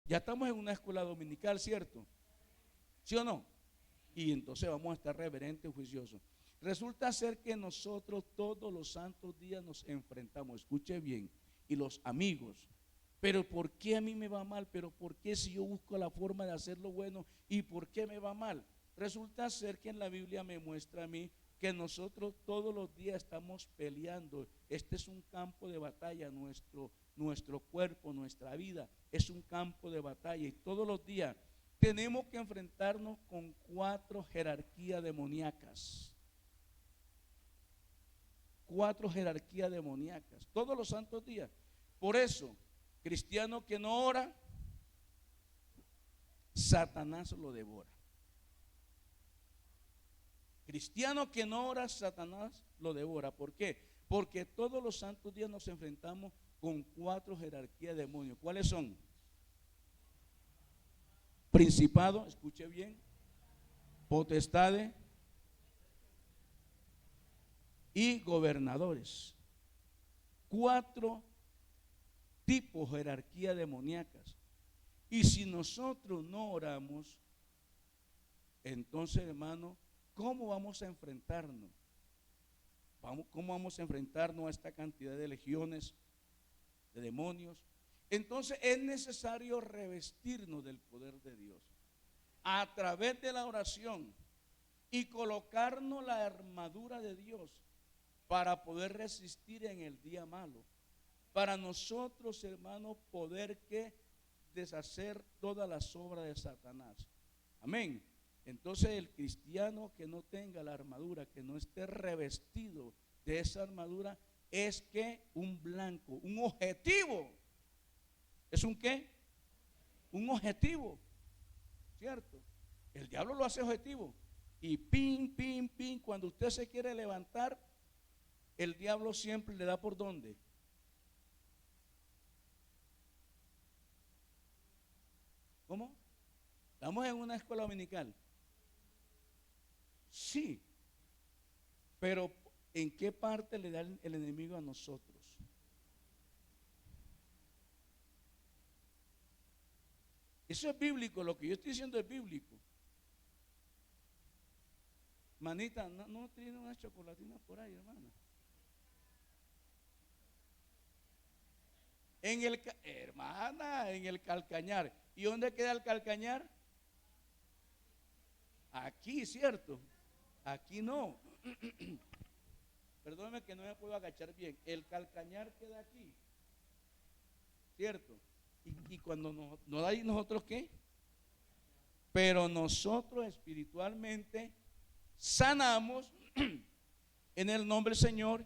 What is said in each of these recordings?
Ya estamos en una escuela dominical, ¿cierto? ¿Sí o no? Y entonces vamos a estar reverentes y juiciosos. Resulta ser que nosotros todos los santos días nos enfrentamos, escuche bien, y los amigos, pero ¿por qué a mí me va mal? ¿Pero por qué si yo busco la forma de hacerlo bueno y por qué me va mal? Resulta ser que en la Biblia me muestra a mí que nosotros todos los días estamos peleando. Este es un campo de batalla, nuestro cuerpo, nuestra vida es un campo de batalla y todos los días tenemos que enfrentarnos con 4 jerarquías demoníacas. 4 jerarquías demoníacas, todos los santos días. Por eso, cristiano que no ora, Satanás lo devora. Cristiano que no ora, Satanás lo devora. ¿Por qué? Porque todos los santos días nos enfrentamos con 4 jerarquías de demonios. ¿Cuáles son? Principado, escuche bien, potestades y gobernadores. 4 tipos de jerarquía demoníacas. Y si nosotros no oramos, entonces, hermano, ¿cómo vamos a enfrentarnos? ¿Cómo vamos a enfrentarnos a esta cantidad de legiones de demonios? Entonces es necesario revestirnos del poder de Dios a través de la oración y colocarnos la armadura de Dios para poder resistir en el día malo. Para nosotros, hermanos, poder que deshacer todas las obras de Satanás. Amén. Entonces el cristiano que no tenga la armadura, que no esté revestido de esa armadura, es que un blanco, un objetivo. ¿Es un qué? Un objetivo, ¿cierto? El diablo lo hace objetivo. Y pin, pin, pin, cuando usted se quiere levantar, el diablo siempre le da por dónde. ¿Cómo? Estamos en una escuela dominical. Sí, pero ¿en qué parte le da el enemigo a nosotros? Eso es bíblico, lo que yo estoy diciendo es bíblico. Manita, no tiene unas chocolatinas por ahí, hermana. Hermana, en el calcañar. ¿Y dónde queda el calcañar? Aquí, ¿cierto? Aquí no. Perdóneme que no me puedo agachar bien. El calcañar queda aquí, ¿cierto? Y cuando nos da ahí, ¿nosotros qué? Pero nosotros espiritualmente sanamos en el nombre del Señor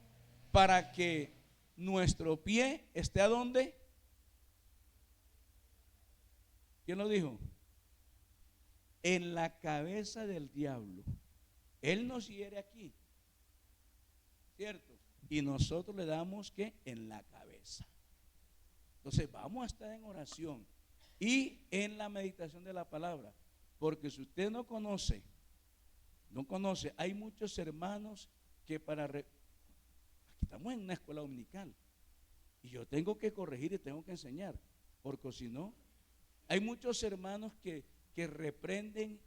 para que nuestro pie esté ¿a dónde? ¿Quién lo dijo? En la cabeza del diablo. Él nos hiere aquí, ¿cierto? Y nosotros le damos que en la cabeza. Entonces vamos a estar en oración y en la meditación de la palabra, porque si usted no conoce, hay muchos hermanos que aquí estamos en una escuela dominical y yo tengo que corregir y tengo que enseñar, porque si no, hay muchos hermanos que reprenden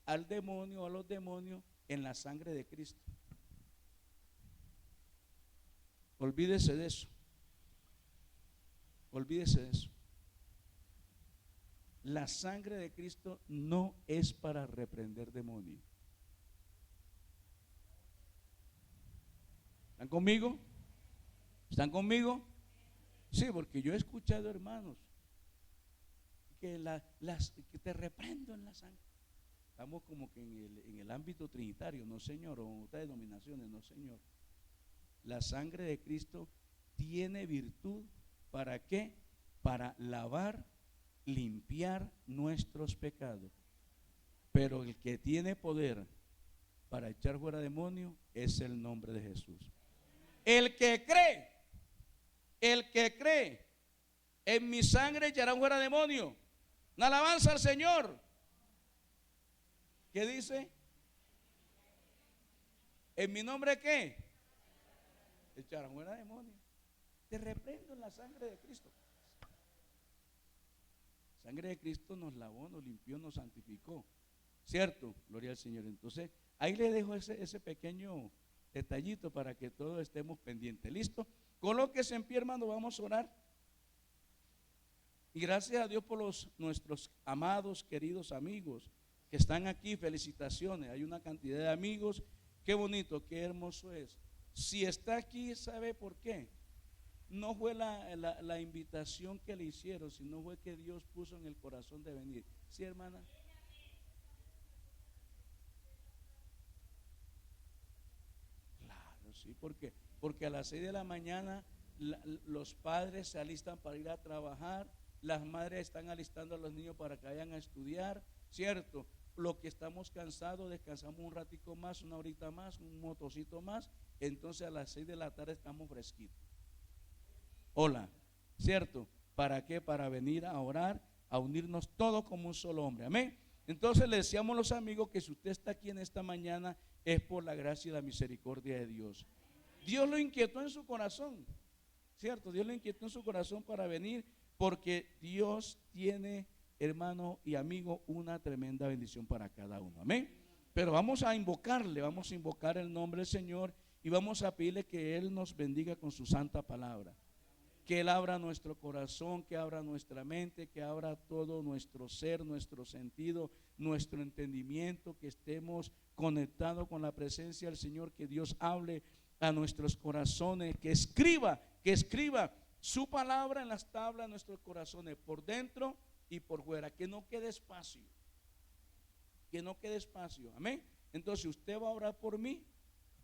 al demonio o a los demonios en la sangre de Cristo. Olvídese de eso. Olvídese de eso. La sangre de Cristo no es para reprender demonios. ¿Están conmigo? ¿Están conmigo? Sí, porque yo he escuchado hermanos que te reprendo en la sangre. Estamos como que en el ámbito trinitario, no señor, o en otras denominaciones, no señor. La sangre de Cristo tiene virtud, ¿para qué? Para lavar, limpiar nuestros pecados. Pero el que tiene poder para echar fuera demonios es el nombre de Jesús. El que cree en mi sangre echará fuera demonios. Una alabanza al Señor. ¿Qué dice? ¿En mi nombre qué? Echarán fuera demonios. Te reprendo en la sangre de Cristo. sangre de Cristo nos lavó, nos limpió, nos santificó. ¿Cierto? Gloria al Señor. Entonces, ahí le dejo ese pequeño detallito para que todos estemos pendientes. ¿Listo? Colóquese en pie, hermano, vamos a orar. Y gracias a Dios por nuestros amados, queridos amigos que están aquí. Felicitaciones. Hay una cantidad de amigos. Qué bonito, qué hermoso es. Si está aquí, ¿sabe por qué? No fue la invitación que le hicieron, sino fue que Dios puso en el corazón de venir. ¿Sí, hermana? Claro, sí, porque a las 6 de la mañana los padres se alistan para ir a trabajar, las madres están alistando a los niños para que vayan a estudiar, ¿cierto? Lo que estamos cansados, descansamos un ratico más, una horita más, un motocito más, entonces a las 6 de la tarde estamos fresquitos. Hola, ¿cierto? ¿Para qué? Para venir a orar, a unirnos todos como un solo hombre, amén. Entonces le decíamos a los amigos que si usted está aquí en esta mañana es por la gracia y la misericordia de Dios. Dios lo inquietó en su corazón, ¿cierto? Dios lo inquietó en su corazón para venir, porque Dios tiene, hermano y amigo, una tremenda bendición para cada uno, amén. Pero vamos a invocarle, vamos a invocar el nombre del Señor y vamos a pedirle que Él nos bendiga con su santa palabra. Que Él abra nuestro corazón, que abra nuestra mente, que abra todo nuestro ser, nuestro sentido, nuestro entendimiento, que estemos conectados con la presencia del Señor, que Dios hable a nuestros corazones, que escriba su palabra en las tablas de nuestros corazones, por dentro y por fuera, que no quede espacio, amén. Entonces usted va a orar por mí,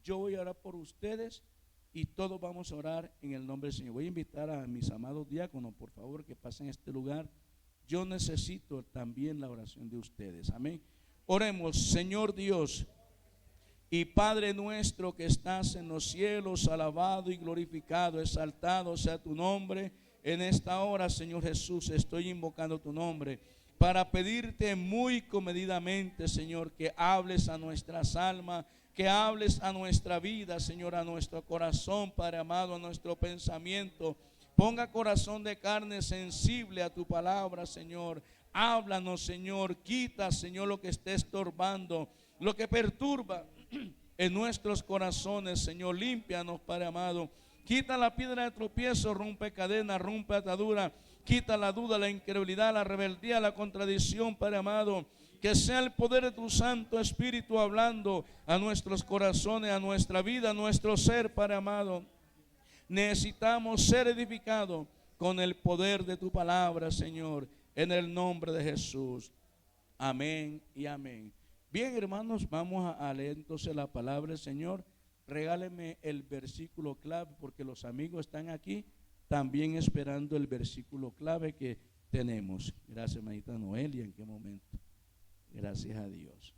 yo voy a orar por ustedes, y todos vamos a orar en el nombre del Señor. Voy a invitar a mis amados diáconos, por favor, que pasen a este lugar. Yo necesito también la oración de ustedes, amén. Oremos. Señor Dios y Padre nuestro que estás en los cielos, alabado y glorificado, exaltado sea tu nombre. En esta hora, Señor Jesús, estoy invocando tu nombre para pedirte muy comedidamente, Señor, que hables a nuestras almas, que hables a nuestra vida, Señor, a nuestro corazón, Padre amado, a nuestro pensamiento. Ponga corazón de carne sensible a tu palabra, Señor. Háblanos, Señor. Quita, Señor, lo que esté estorbando, lo que perturba en nuestros corazones, Señor. Límpianos, Padre amado. Quita la piedra de tropiezo, rompe cadena, rompe atadura. Quita la duda, la incredulidad, la rebeldía, la contradicción, Padre amado. Que sea el poder de tu Santo Espíritu hablando a nuestros corazones, a nuestra vida, a nuestro ser, Padre amado. Necesitamos ser edificados con el poder de tu palabra, Señor, en el nombre de Jesús. Amén y amén. Bien, hermanos, vamos a leer entonces la palabra del Señor. Regáleme el versículo clave, porque los amigos están aquí también esperando el versículo clave que tenemos. Gracias, hermanita Noelia, ¿en qué momento? Gracias a Dios.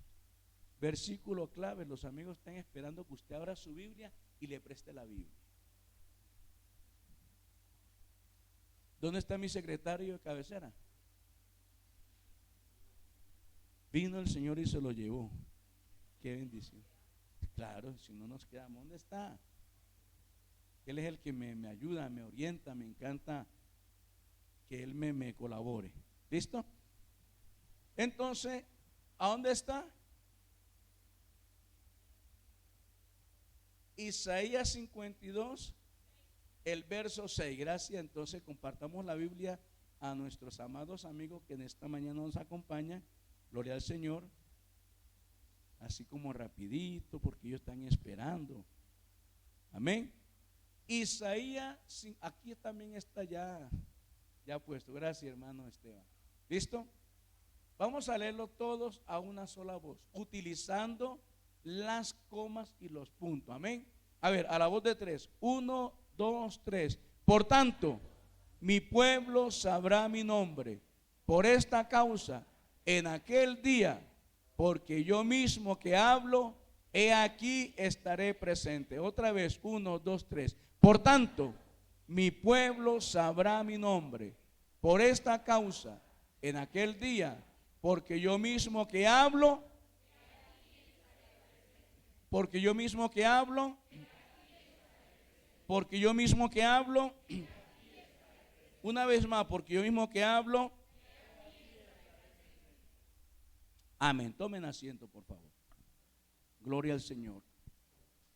Versículo clave, los amigos están esperando que usted abra su Biblia y le preste la Biblia. ¿Dónde está mi secretario de cabecera? Vino el Señor y se lo llevó. Qué bendición. Claro, si no nos quedamos, ¿dónde está? Él es el que me ayuda, me orienta, me encanta que Él me colabore. ¿Listo? Entonces, ¿a dónde está? Isaías 52, el verso 6. Gracias. Entonces compartamos la Biblia a nuestros amados amigos que en esta mañana nos acompañan. Gloria al Señor. Así como rapidito, porque ellos están esperando. Amén. Isaías, aquí también está ya puesto. Gracias, hermano Esteban. ¿Listo? Vamos a leerlo todos a una sola voz, utilizando las comas y los puntos. Amén. A ver, a la voz de 3. 1, 2, 3. Por tanto, mi pueblo sabrá mi nombre. Por esta causa, en aquel día, porque yo mismo que hablo, he aquí estaré presente. Otra vez, 1, 2, 3. Por tanto, mi pueblo sabrá mi nombre. Por esta causa, en aquel día, porque yo mismo que hablo, porque yo mismo que hablo, porque yo mismo que hablo, una vez más, porque yo mismo que hablo, Amén. Tomen asiento, por favor. Gloria al Señor.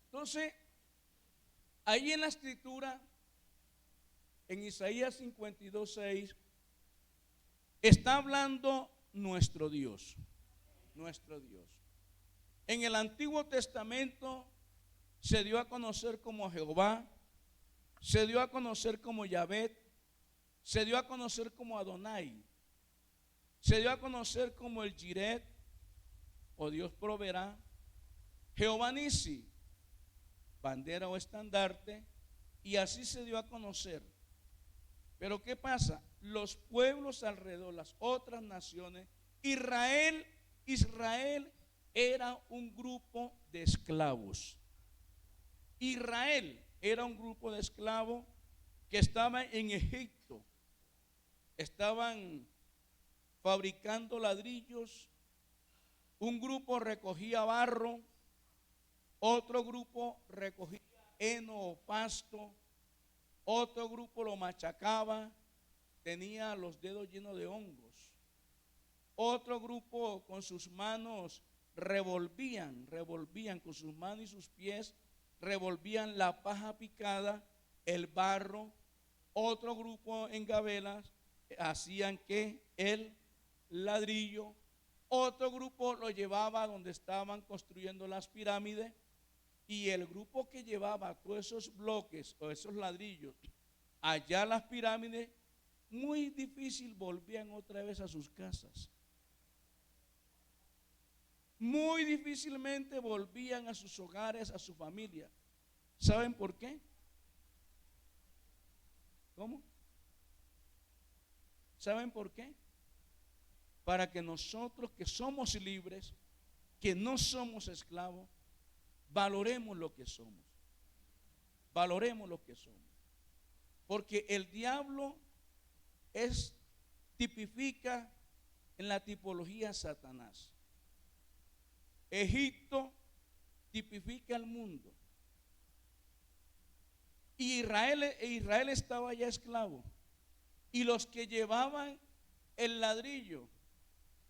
Entonces, ahí en la escritura, en Isaías 52:6, está hablando nuestro Dios. Nuestro Dios. En el Antiguo Testamento se dio a conocer como Jehová, se dio a conocer como Yahvé, se dio a conocer como Adonai, se dio a conocer como el Jiret, o Dios proveerá, Jehová Nisi, bandera o estandarte, y así se dio a conocer. Pero ¿qué pasa? Los pueblos alrededor, las otras naciones, Israel era un grupo de esclavos. Israel era un grupo de esclavos que estaba en Egipto. Estaban fabricando ladrillos. Un grupo recogía barro, otro grupo recogía heno o pasto, otro grupo lo machacaba, tenía los dedos llenos de hongos. Otro grupo con sus manos revolvían con sus manos y sus pies, revolvían la paja picada, el barro. Otro grupo en gabelas hacían que el ladrillo. Otro grupo lo llevaba donde estaban construyendo las pirámides, y el grupo que llevaba todos esos bloques o esos ladrillos allá a las pirámides, muy difícil volvían otra vez a sus casas. Muy difícilmente volvían a sus hogares, a su familia. ¿Saben por qué? ¿Cómo? ¿Saben por qué? Para que nosotros que somos libres, que no somos esclavos, valoremos lo que somos. Valoremos lo que somos. Porque el diablo tipifica en la tipología a Satanás. Egipto tipifica al mundo. Y Israel estaba ya esclavo. Y los que llevaban el ladrillo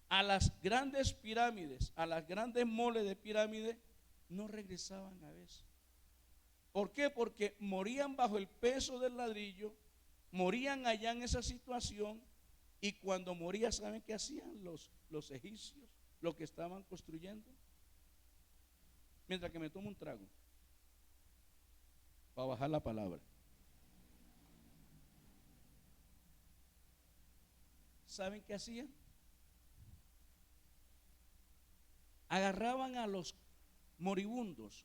a las grandes pirámides, a las grandes moles de pirámides, no regresaban a veces. ¿Por qué? Porque morían bajo el peso del ladrillo, morían allá en esa situación, y cuando morían, ¿saben qué hacían los egipcios, lo que estaban construyendo? Mientras que me tomo un trago para bajar la palabra. ¿Saben qué hacían? Agarraban a los moribundos,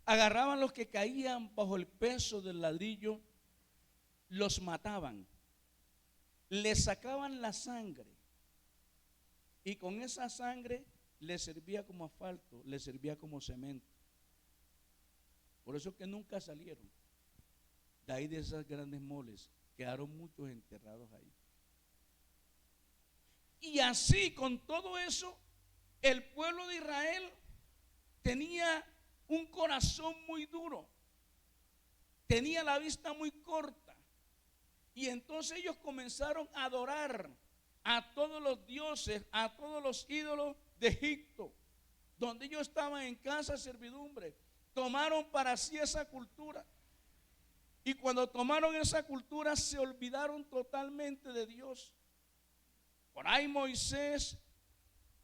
agarraban los que caían bajo el peso del ladrillo, los mataban, les sacaban la sangre, y con esa sangre les servía como asfalto, les servía como cemento. Por eso que nunca salieron de ahí, de esas grandes moles. Quedaron muchos enterrados ahí. Y así, con todo eso, el pueblo de Israel tenía un corazón muy duro, tenía la vista muy corta, y entonces ellos comenzaron a adorar a todos los dioses, a todos los ídolos de Egipto, donde ellos estaban en casa de servidumbre. Tomaron para sí esa cultura, y cuando tomaron esa cultura se olvidaron totalmente de Dios. Por ahí Moisés,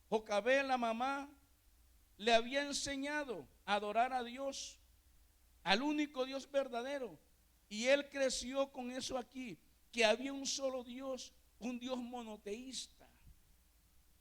Jocabed, la mamá, le había enseñado a adorar a Dios, al único Dios verdadero, y él creció con eso aquí, que había un solo Dios, un Dios monoteísta,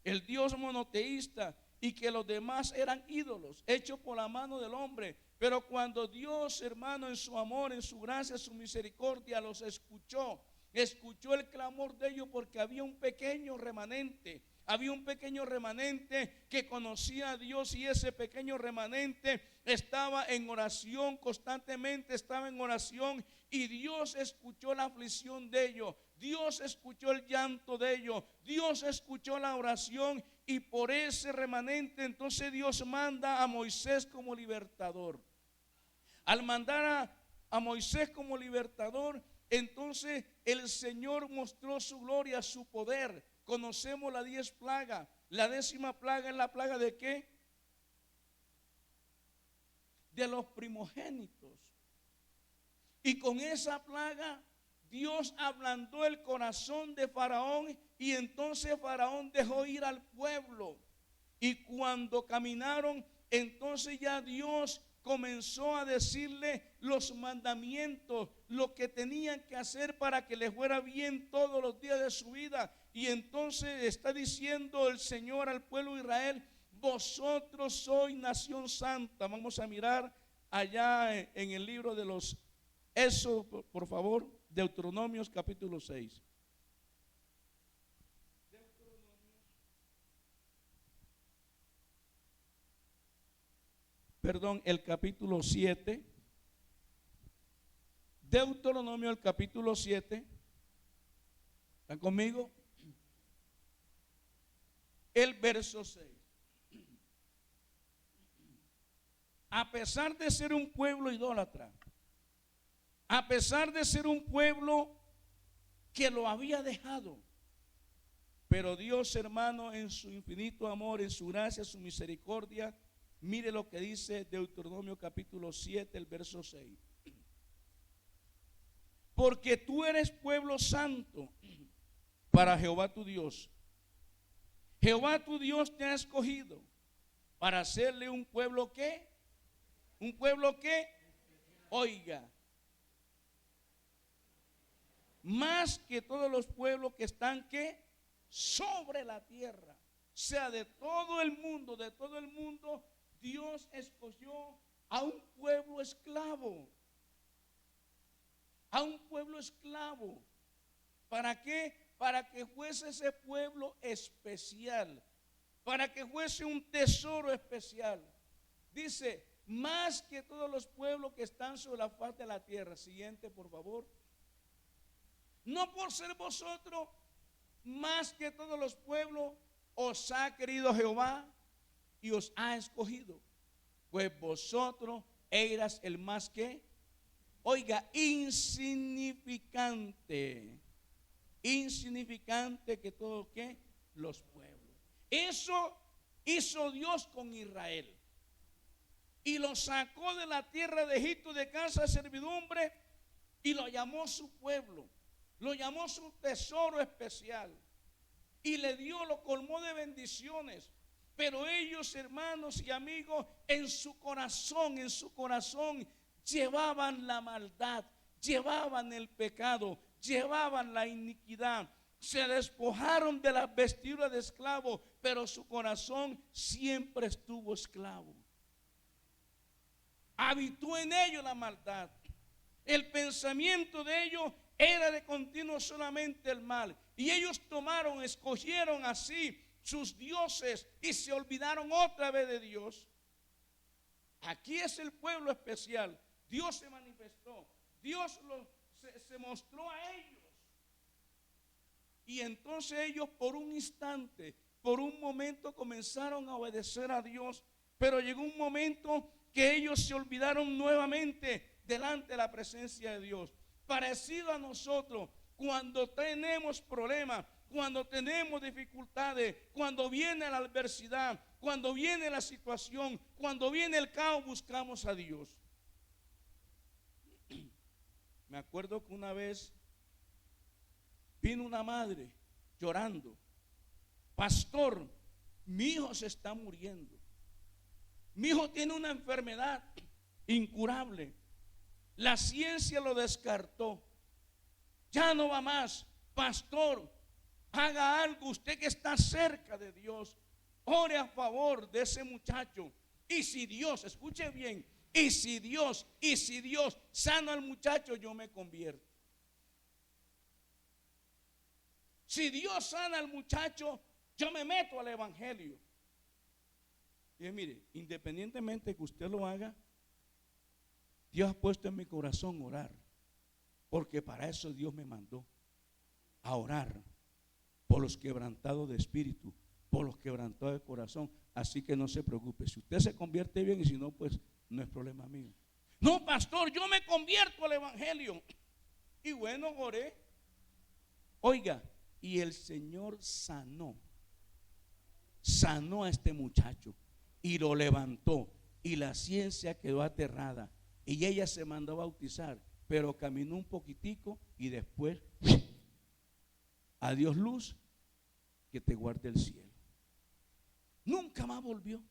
el Dios monoteísta, y que los demás eran ídolos hechos por la mano del hombre. Pero cuando Dios, hermano, en su amor, en su gracia, en su misericordia, los escuchó el clamor de ellos, porque había un pequeño remanente. Había un pequeño remanente que conocía a Dios, y ese pequeño remanente estaba en oración, constantemente estaba en oración, y Dios escuchó la aflicción de ellos, Dios escuchó el llanto de ellos, Dios escuchó la oración, y por ese remanente entonces Dios manda a Moisés como libertador. Al mandar a Moisés como libertador, entonces el Señor mostró su gloria, su poder. Conocemos las 10 plagas. La 10ª plaga es la plaga ¿de qué? De los primogénitos. Y con esa plaga Dios ablandó el corazón de Faraón, y entonces Faraón dejó ir al pueblo. Y cuando caminaron, entonces ya Dios comenzó a decirle los mandamientos, lo que tenían que hacer para que les fuera bien todos los días de su vida. Y entonces está diciendo el Señor al pueblo de Israel: vosotros sois nación santa. Vamos a mirar allá en el libro de los Éxodos, por favor, Deuteronomios capítulo 6. Perdón, el capítulo 7. Deuteronomio, el capítulo 7. ¿Están conmigo? El verso 6. A pesar de ser un pueblo idólatra, a pesar de ser un pueblo que lo había dejado, pero Dios, hermano, en su infinito amor, en su gracia, su misericordia, mire lo que dice Deuteronomio capítulo 7, el verso 6. Porque tú eres pueblo santo para Jehová tu Dios. Jehová tu Dios te ha escogido para hacerle un pueblo ¿qué? Un pueblo ¿qué? Oiga, más que todos los pueblos que están ¿qué? Sobre la tierra. O sea, de todo el mundo, Dios escogió a un pueblo esclavo. A un pueblo esclavo. ¿Para qué? Para que fuese ese pueblo especial. Para que fuese un tesoro especial. Dice, más que todos los pueblos que están sobre la faz de la tierra. Siguiente, por favor. No por ser vosotros más que todos los pueblos, os ha querido Jehová y os ha escogido, pues vosotros eras el más que, oiga, insignificante que todos ¿qué? Los pueblos. Eso hizo Dios con Israel y lo sacó de la tierra de Egipto, de casa de servidumbre, y lo llamó su pueblo. Lo llamó su tesoro especial y le dio, lo colmó de bendiciones. Pero ellos, hermanos y amigos, en su corazón llevaban la maldad, llevaban el pecado, llevaban la iniquidad. Se despojaron de las vestiduras de esclavo, pero su corazón siempre estuvo esclavo. Habitó en ellos la maldad. El pensamiento de ellos era de continuo solamente el mal. Y ellos escogieron así sus dioses y se olvidaron otra vez de Dios. Aquí es el pueblo especial. Dios se manifestó. Dios se mostró a ellos. Y entonces ellos por un instante, por un momento comenzaron a obedecer a Dios. Pero llegó un momento que ellos se olvidaron nuevamente delante de la presencia de Dios. Parecido a nosotros, cuando tenemos problemas, cuando tenemos dificultades, cuando viene la adversidad, cuando viene la situación, cuando viene el caos, buscamos a Dios. Me acuerdo que una vez vino una madre llorando: pastor, mi hijo se está muriendo. Mi hijo tiene una enfermedad incurable. La ciencia lo descartó. Ya no va más. Pastor, haga algo. Usted que está cerca de Dios, ore a favor de ese muchacho. Y si Dios, escuche bien, y si Dios sana al muchacho, yo me convierto. Si Dios sana al muchacho, yo me meto al evangelio. Y mire, independientemente que usted lo haga, Dios ha puesto en mi corazón orar, porque para eso Dios me mandó a orar por los quebrantados de espíritu, por los quebrantados de corazón. Así que no se preocupe, si usted se convierte bien, y si no, pues no es problema mío. No, pastor, yo me convierto al evangelio. Y bueno, oré Oiga, y el Señor sanó a este muchacho y lo levantó, y la ciencia quedó aterrada, y ella se mandó a bautizar, pero caminó un poquitico y después, adiós luz, que te guarde el cielo. Nunca más volvió.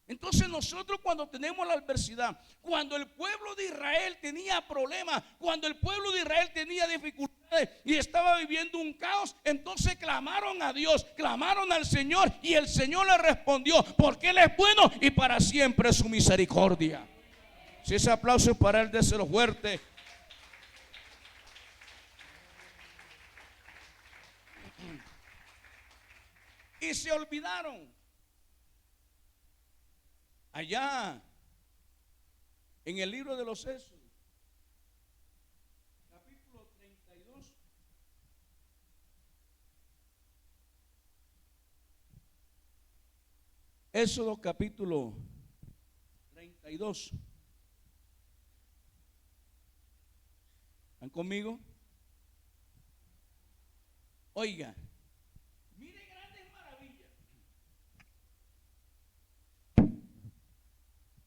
Entonces nosotros, cuando tenemos la adversidad, cuando el pueblo de Israel tenía problemas, cuando el pueblo de Israel tenía dificultades y estaba viviendo un caos, entonces clamaron a Dios, clamaron al Señor, y el Señor le respondió, porque Él es bueno y para siempre es su misericordia. Si ese aplauso es para Él, déselo fuerte. Y se olvidaron. Allá en el libro de los Éxodos, capítulo 32, Éxodo capítulo 32. ¿Están conmigo? Oiga, mire grandes maravillas.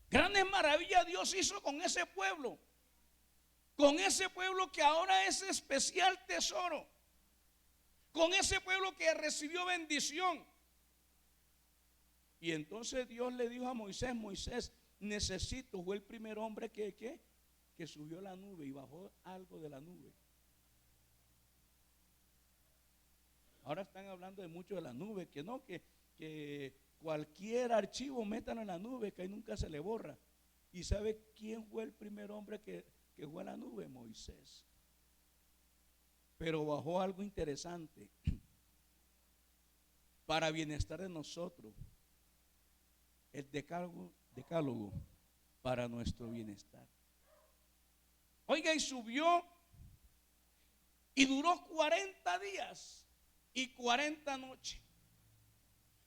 Grandes maravillas Dios hizo con ese pueblo que ahora es especial tesoro, con ese pueblo que recibió bendición. Y entonces Dios le dijo a Moisés, Moisés, necesito, fue el primer hombre que subió a la nube y bajó algo de la nube. Ahora están hablando de mucho de la nube, que no, que cualquier archivo métanlo en la nube, que ahí nunca se le borra. ¿Y sabe quién fue el primer hombre que fue a la nube? Moisés. Pero bajó algo interesante para bienestar de nosotros. El decálogo para nuestro bienestar. Oiga, y subió y duró 40 días y 40 noches.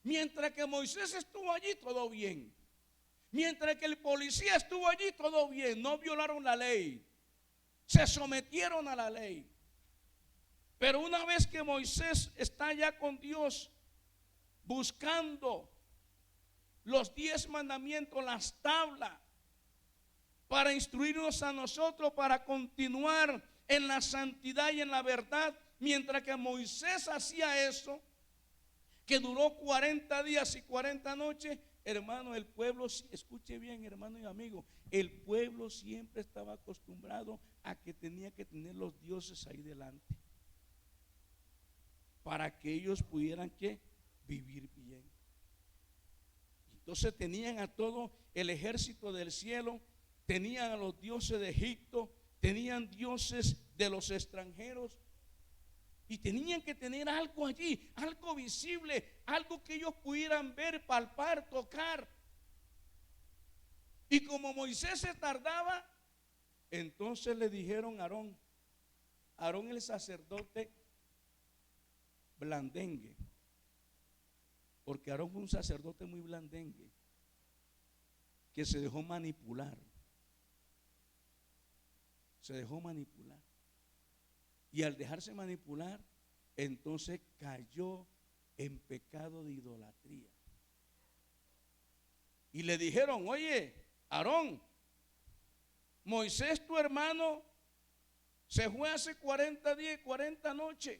Mientras que Moisés estuvo allí, todo bien. Mientras que el policía estuvo allí, todo bien. No violaron la ley, se sometieron a la ley. Pero una vez que Moisés está allá con Dios, buscando los 10 mandamientos, las tablas, para instruirnos a nosotros, para continuar en la santidad y en la verdad. Mientras que Moisés hacía eso, que duró 40 días y 40 noches, hermano, el pueblo, escuche bien, hermano y amigo, el pueblo siempre estaba acostumbrado a que tenía que tener los dioses ahí delante, para que ellos pudieran vivir bien. Entonces tenían a todo el ejército del cielo, tenían a los dioses de Egipto, tenían dioses de los extranjeros, y tenían que tener algo allí, algo visible, algo que ellos pudieran ver, palpar, tocar. Y como Moisés se tardaba, entonces le dijeron a Aarón el sacerdote blandengue, porque Aarón fue un sacerdote muy blandengue, que se dejó manipular. Se dejó manipular. Y al dejarse manipular, entonces cayó en pecado de idolatría. Y le dijeron, oye, Aarón, Moisés tu hermano se fue hace 40 días y 40 noches.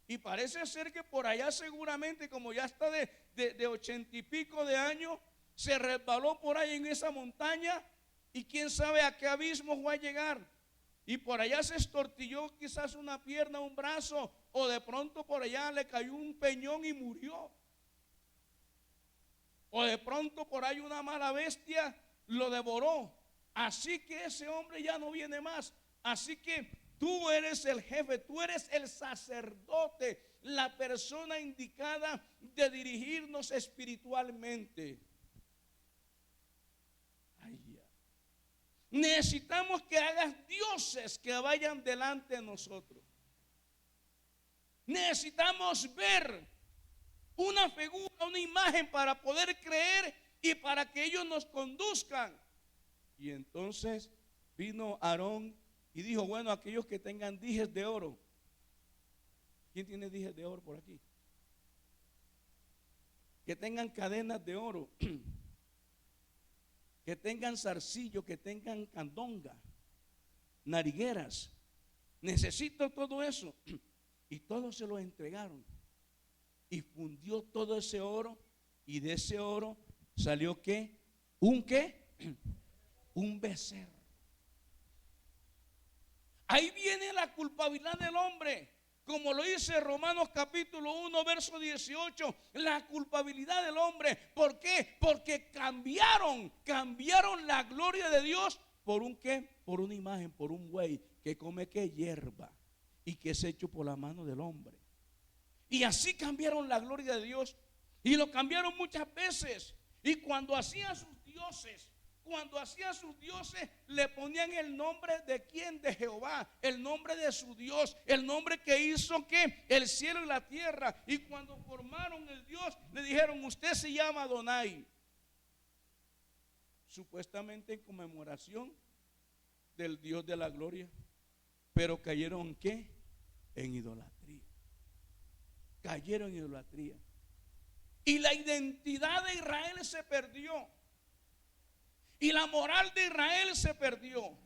Y parece ser que por allá seguramente, como ya está de 80 y pico de años, se resbaló por ahí en esa montaña, y quién sabe a qué abismo fue a llegar. Y por allá se estortilló quizás una pierna, un brazo, o de pronto por allá le cayó un peñón y murió. O de pronto por ahí una mala bestia lo devoró. Así que ese hombre ya no viene más. Así que tú eres el jefe, tú eres el sacerdote, la persona indicada de dirigirnos espiritualmente. Necesitamos que hagas dioses que vayan delante de nosotros. Necesitamos ver una figura, una imagen para poder creer y para que ellos nos conduzcan. Y entonces vino Aarón Y dijo, bueno, aquellos que tengan dijes de oro. ¿Quién tiene dijes de oro por aquí? Que tengan cadenas de oro, que tengan zarcillo, que tengan candonga, narigueras. Necesito todo eso. Y todos se lo entregaron. Y fundió todo ese oro. Y de ese oro salió ¿qué? ¿Un qué? Un becerro. Ahí viene la culpabilidad del hombre. Como lo dice Romanos capítulo 1, verso 18, la culpabilidad del hombre. ¿Por qué? Porque cambiaron la gloria de Dios por un qué, por una imagen, por un buey que come qué, hierba, y que es hecho por la mano del hombre. Y así cambiaron la gloria de Dios, y lo cambiaron muchas veces. Y cuando hacían sus dioses, le ponían el nombre de quién, de Jehová, el nombre de su Dios, el nombre que hizo que el cielo y la tierra. Y cuando formaron el Dios, le dijeron, usted se llama Adonai, supuestamente en conmemoración del Dios de la gloria. Pero cayeron ¿en qué? En idolatría. Cayeron en idolatría. Y la identidad de Israel se perdió. Y la moral de Israel se perdió.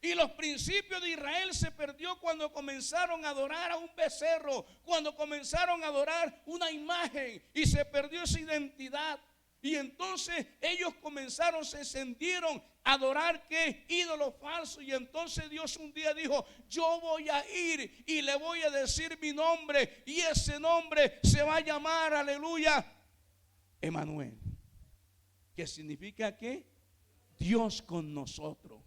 Y los principios de Israel se perdió cuando comenzaron a adorar a un becerro, cuando comenzaron a adorar una imagen, y se perdió esa identidad. Y entonces ellos comenzaron, se encendieron a adorar ¿qué? Ídolos falsos. Y entonces Dios un día dijo, yo voy a ir y le voy a decir mi nombre, y ese nombre se va a llamar, aleluya, Emanuel, que significa ¿qué? Dios con nosotros.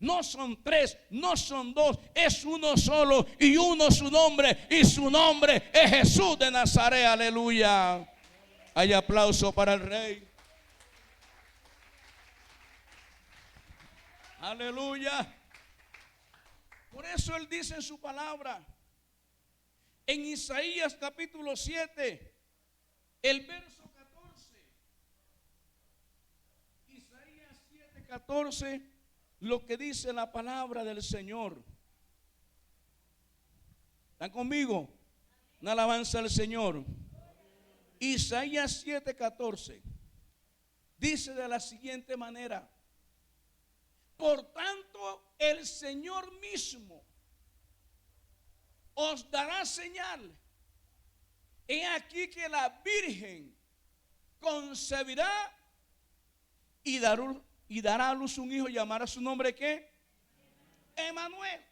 No son tres, no son dos, es uno solo, y uno su nombre, y su nombre es Jesús de Nazaret, aleluya. Hay aplauso para el Rey. Aleluya. Por eso Él dice en su palabra, en Isaías capítulo 7, el verso 14. Isaías 7, 14, lo que dice la palabra del Señor. ¿Están conmigo? Una alabanza al Señor. Isaías 7, 14 dice de la siguiente manera: por tanto, el Señor mismo os dará señal. He aquí que la Virgen concebirá y dará a luz un hijo, y llamará su nombre ¿qué? Emanuel.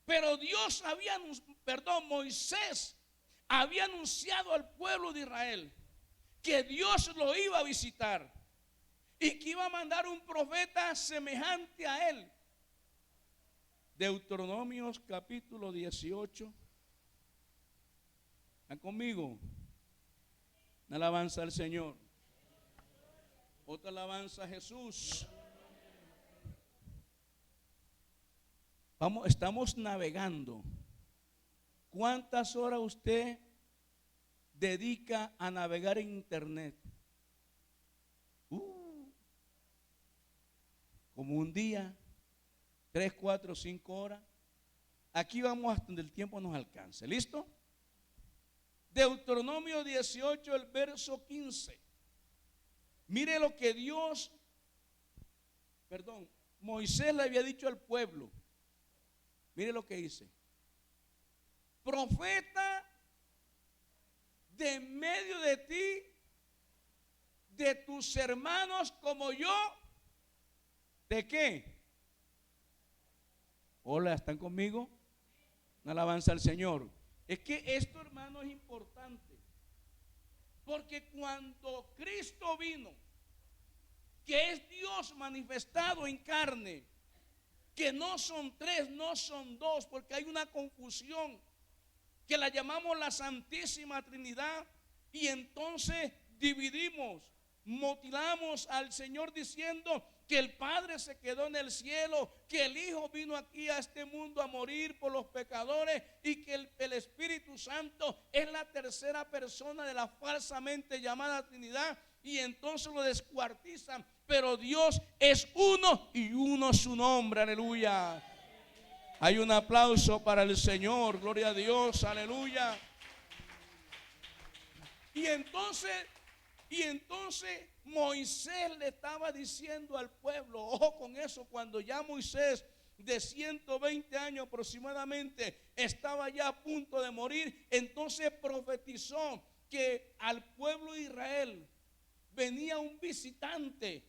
Pero Moisés había anunciado al pueblo de Israel que Dios lo iba a visitar y que iba a mandar un profeta semejante a él. Deuteronomios capítulo 18. ¿Están conmigo? Una alabanza al Señor. Otra alabanza a Jesús. Estamos navegando. ¿Cuántas horas usted dedica a navegar en internet? Como un día, 3, 4, 5 horas. Aquí vamos hasta donde el tiempo nos alcance. ¿Listo? Deuteronomio 18, el verso 15. Mire lo que Moisés le había dicho al pueblo. Mire lo que dice: profeta de medio de ti, de tus hermanos como yo, ¿de qué? Hola, ¿están conmigo? Una alabanza al Señor. Es que esto, hermano, es importante, porque cuando Cristo vino, que es Dios manifestado en carne, que no son tres, no son dos, porque hay una confusión que la llamamos la Santísima Trinidad, y entonces dividimos, mutilamos al Señor diciendo que el Padre se quedó en el cielo, que el Hijo vino aquí a este mundo a morir por los pecadores, y que el Espíritu Santo es la tercera persona de la falsamente llamada Trinidad. Y entonces lo descuartizan pero Dios es uno y uno su nombre, aleluya. Hay un aplauso para el Señor, gloria a Dios, aleluya. Y entonces Moisés le estaba diciendo al pueblo, ojo con eso, cuando ya Moisés de 120 años aproximadamente estaba ya a punto de morir, entonces profetizó que al pueblo de Israel venía un visitante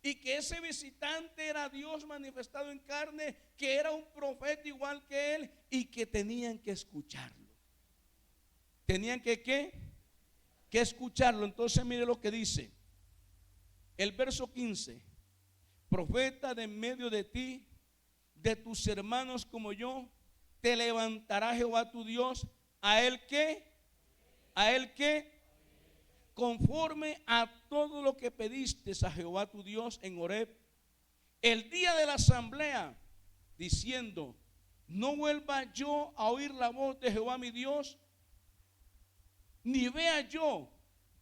y que ese visitante era Dios manifestado en carne, que era un profeta igual que él y que tenían que escucharlo. ¿Tenían que qué? Que escucharlo. Entonces mire lo que dice el verso 15: profeta de en medio de ti, de tus hermanos como yo, te levantará Jehová tu Dios, a él que conforme a todo lo que pediste a Jehová tu Dios en Horeb el día de la asamblea, diciendo: no vuelva yo a oír la voz de Jehová mi Dios, ni vea yo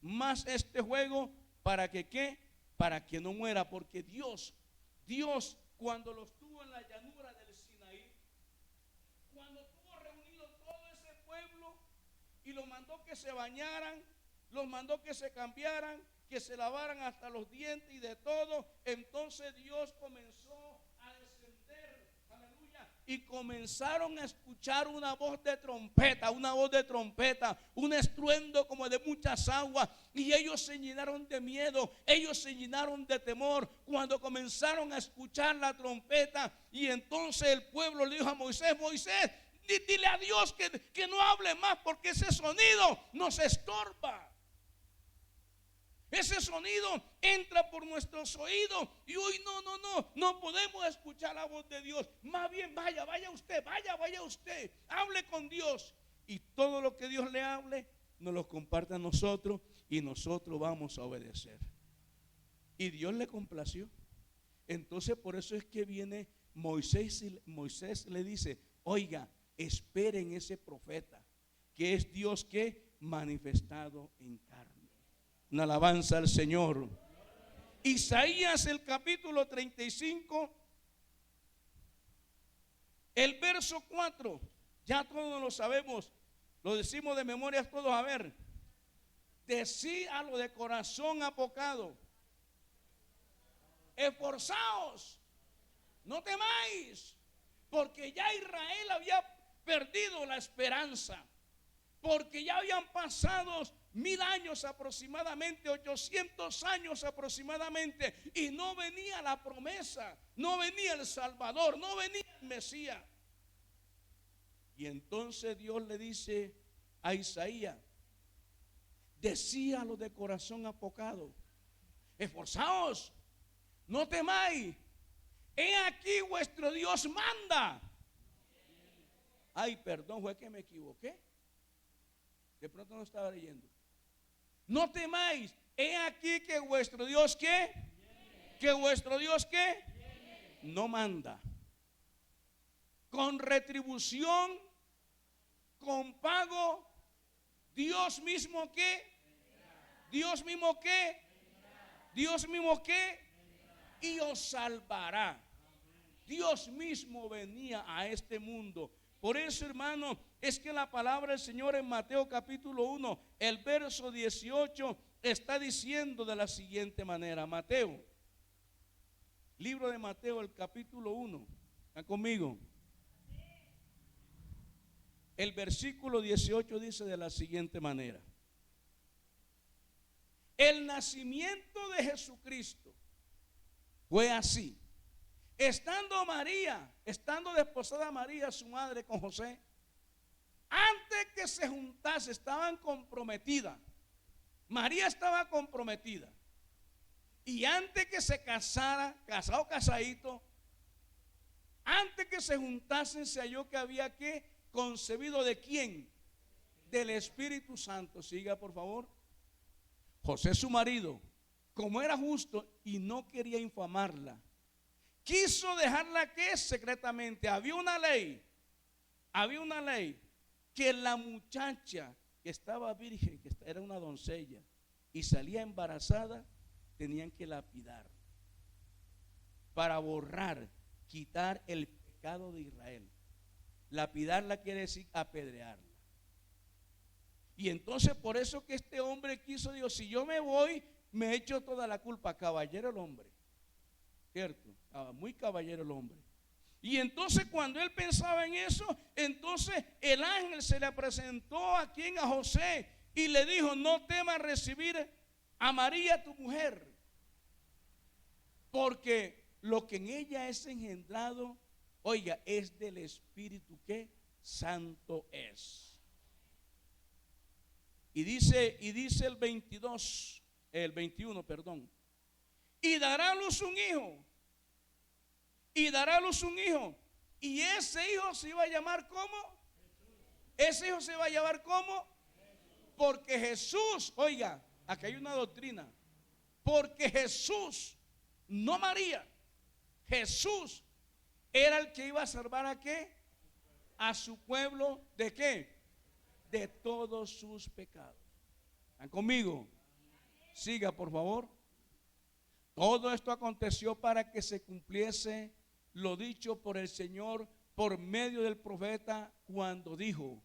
más este juego, para que ¿qué? Para que no muera. Porque Dios cuando los tuvo en la llanura del Sinaí, cuando tuvo reunido todo ese pueblo y los mandó que se bañaran, los mandó que se cambiaran, que se lavaran hasta los dientes y de todo, entonces Dios comenzó a descender, aleluya, y comenzaron a escuchar una voz de trompeta, un estruendo como de muchas aguas, y ellos se llenaron de miedo, ellos se llenaron de temor cuando comenzaron a escuchar la trompeta. Y entonces el pueblo le dijo a Moisés: Moisés, dile a Dios que no hable más, porque ese sonido nos estorba. Ese sonido entra por nuestros oídos y hoy no podemos escuchar la voz de Dios. Más bien vaya usted, hable con Dios, y todo lo que Dios le hable nos lo comparte a nosotros y nosotros vamos a obedecer. Y Dios le complació. Entonces por eso es que viene Moisés y Moisés le dice: oiga, esperen ese profeta, que es Dios que manifestado en carne. Una alabanza al Señor. Isaías, el capítulo 35, el verso 4, ya todos lo sabemos, lo decimos de memoria todos. A ver: decí a lo de corazón apocado, esforzaos, no temáis, porque ya Israel había perdido la esperanza, porque ya habían pasado 1000 años aproximadamente, 800 años aproximadamente, y no venía la promesa, no venía el Salvador, no venía el Mesías. Y entonces Dios le dice a Isaías: decíalo de corazón apocado, esforzaos, no temáis, he aquí vuestro Dios manda. Ay, perdón, fue que me equivoqué, de pronto no estaba leyendo. No temáis, he aquí que vuestro Dios ¿qué? Que vuestro Dios ¿qué? No manda. Con retribución, con pago, Dios mismo ¿qué? Dios mismo ¿qué? Dios mismo ¿qué? Y os salvará. Dios mismo venía a este mundo. Por eso, hermano, es que la palabra del Señor en Mateo capítulo 1, el verso 18, está diciendo de la siguiente manera. Mateo, libro de Mateo, el capítulo 1, ¿están conmigo? El versículo 18 dice de la siguiente manera: el nacimiento de Jesucristo fue así. Estando desposada María, su madre, con José, antes que se juntase, estaban comprometidas. María estaba comprometida. Y antes que se casara, casadito, antes que se juntasen, se halló que había que concebido ¿de quién? Del Espíritu Santo. Siga, por favor. José, su marido, como era justo y no quería infamarla, quiso dejarla que secretamente. Había una ley que la muchacha que estaba virgen, que era una doncella y salía embarazada, tenían que lapidar para borrar, quitar el pecado de Israel. Lapidarla quiere decir apedrearla. Y entonces por eso que este hombre quiso, Dios, si yo me voy, me echo toda la culpa. Caballero el hombre, ¿cierto? Muy caballero el hombre. Y entonces cuando él pensaba en eso, entonces el ángel se le presentó a José y le dijo: no temas recibir a María tu mujer, porque lo que en ella es engendrado, oiga, es del Espíritu que Santo es. Y dice el 22, el 21, perdón. Y dará a luz un hijo. Y dará a luz un hijo. Y ese hijo se iba a llamar ¿cómo? Ese hijo se va a llamar ¿cómo? Porque Jesús, oiga, aquí hay una doctrina. Porque Jesús, no María, Jesús era el que iba a salvar ¿a qué? A su pueblo, ¿de qué? De todos sus pecados. ¿Están conmigo? Siga, por favor. Todo esto aconteció para que se cumpliese lo dicho por el Señor por medio del profeta cuando dijo: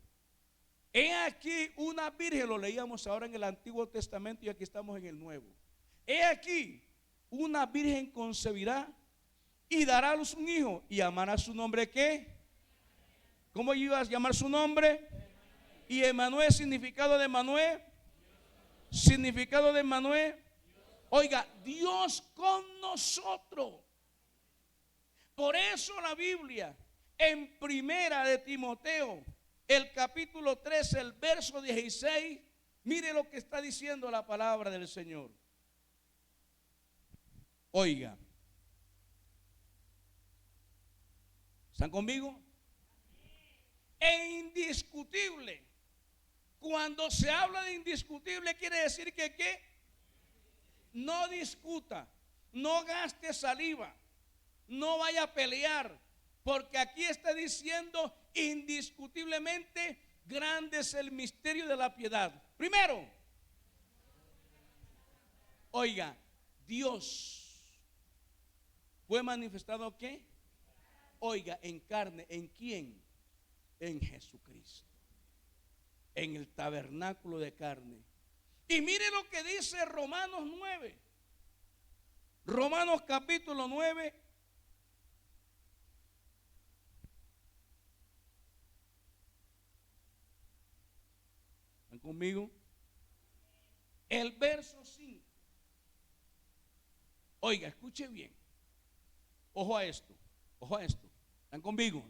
he aquí una virgen, lo leíamos ahora en el Antiguo Testamento y aquí estamos en el Nuevo. He aquí una virgen concebirá y dará a luz un hijo y llamará su nombre ¿qué? ¿Cómo iba a llamar su nombre? Y Emmanuel, significado de Emmanuel, significado de Emmanuel, oiga, Dios con nosotros. Por eso la Biblia en Primera de Timoteo, el capítulo 13, el verso 16, mire lo que está diciendo la palabra del Señor. Oiga, ¿están conmigo? E indiscutible. Cuando se habla de indiscutible quiere decir que ¿qué? No discuta, no gaste saliva, no vaya a pelear, porque aquí está diciendo indiscutiblemente grande es el misterio de la piedad. Primero, oiga, Dios fue manifestado ¿qué? Oiga, en carne, ¿en quién? En Jesucristo, en el tabernáculo de carne. Y mire lo que dice Romanos 9. Romanos capítulo 9. ¿Están conmigo? El verso 5. Oiga, escuche bien. Ojo a esto, ojo a esto. ¿Están conmigo?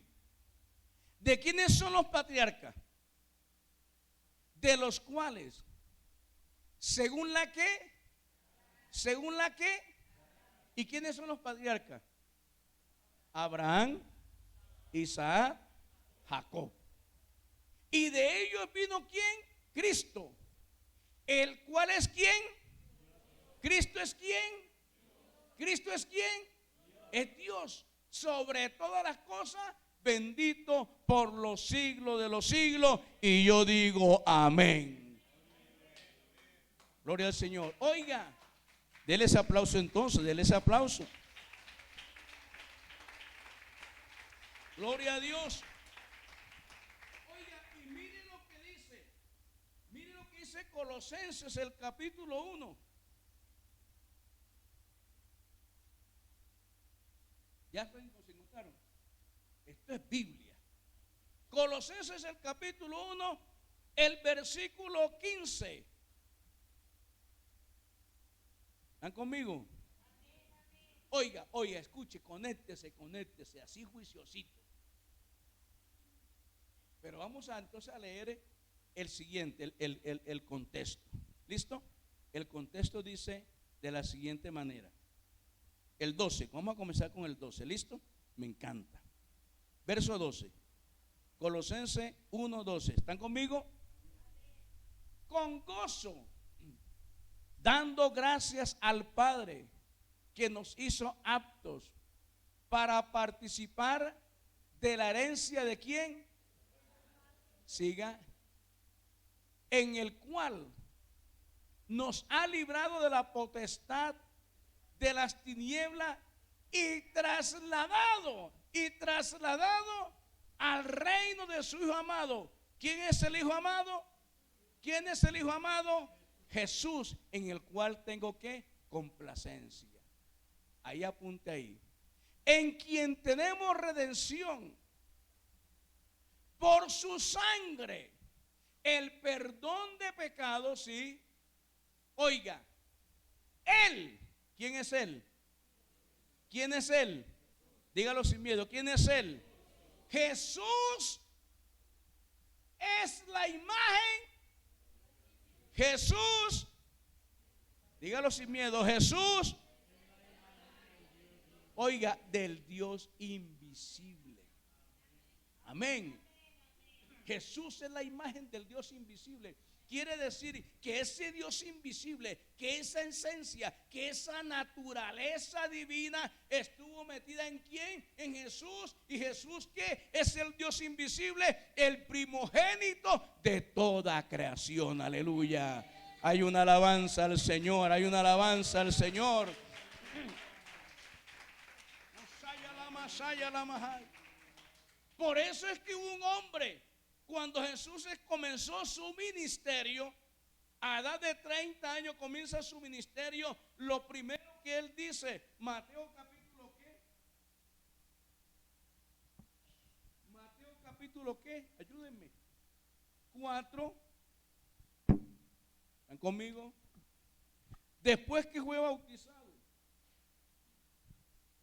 ¿De quiénes son los patriarcas? De los cuales, según la que, ¿y quiénes son los patriarcas? Abraham, Isaac, Jacob. Y de ellos vino ¿quién? Cristo. ¿El cual es quién? ¿Cristo es quién? ¿Cristo es quién? Es Dios. Sobre todas las cosas, bendito por los siglos de los siglos. Y yo digo amén. Gloria al Señor. Oiga, denle ese aplauso entonces, denle ese aplauso. Gloria a Dios. Oiga, y mire lo que dice. Mire lo que dice Colosenses, el capítulo 1. Ya se notaron. Esto es Biblia. Colosenses, el capítulo 1, el versículo 15. ¿Están conmigo? Oiga, escuche, conéctese, así juiciosito. Pero vamos entonces a leer el siguiente, el contexto. ¿Listo? El contexto dice de la siguiente manera. El 12, vamos a comenzar con el 12, ¿listo? Me encanta. Verso 12, Colosenses 1:12. ¿Están conmigo? Con gozo, dando gracias al Padre que nos hizo aptos para participar de la herencia de quién. Siga. En el cual nos ha librado de la potestad de las tinieblas y trasladado al reino de su Hijo amado. ¿Quién es el Hijo amado? ¿Quién es el Hijo amado? Jesús, en el cual tengo que complacencia. Ahí apunte ahí. En quien tenemos redención por su sangre, el perdón de pecados, sí. Oiga, Él, ¿quién es Él? ¿Quién es Él? Dígalo sin miedo, ¿quién es Él? Jesús es la imagen. Jesús, dígalo sin miedo, Jesús, oiga, del Dios invisible. Amén. Jesús es la imagen del Dios invisible. Quiere decir que ese Dios invisible, que esa esencia, que esa naturaleza divina estuvo metida ¿en quién? En Jesús. ¿Y Jesús qué? Es el Dios invisible, el primogénito de toda creación. Aleluya. Hay una alabanza al Señor, hay una alabanza al Señor. Por eso es que hubo un hombre, cuando Jesús comenzó su ministerio, a edad de 30 años comienza su ministerio. Lo primero que él dice, Mateo capítulo ¿qué? Mateo capítulo ¿qué? Ayúdenme. 4. ¿Están conmigo? Después que fue bautizado.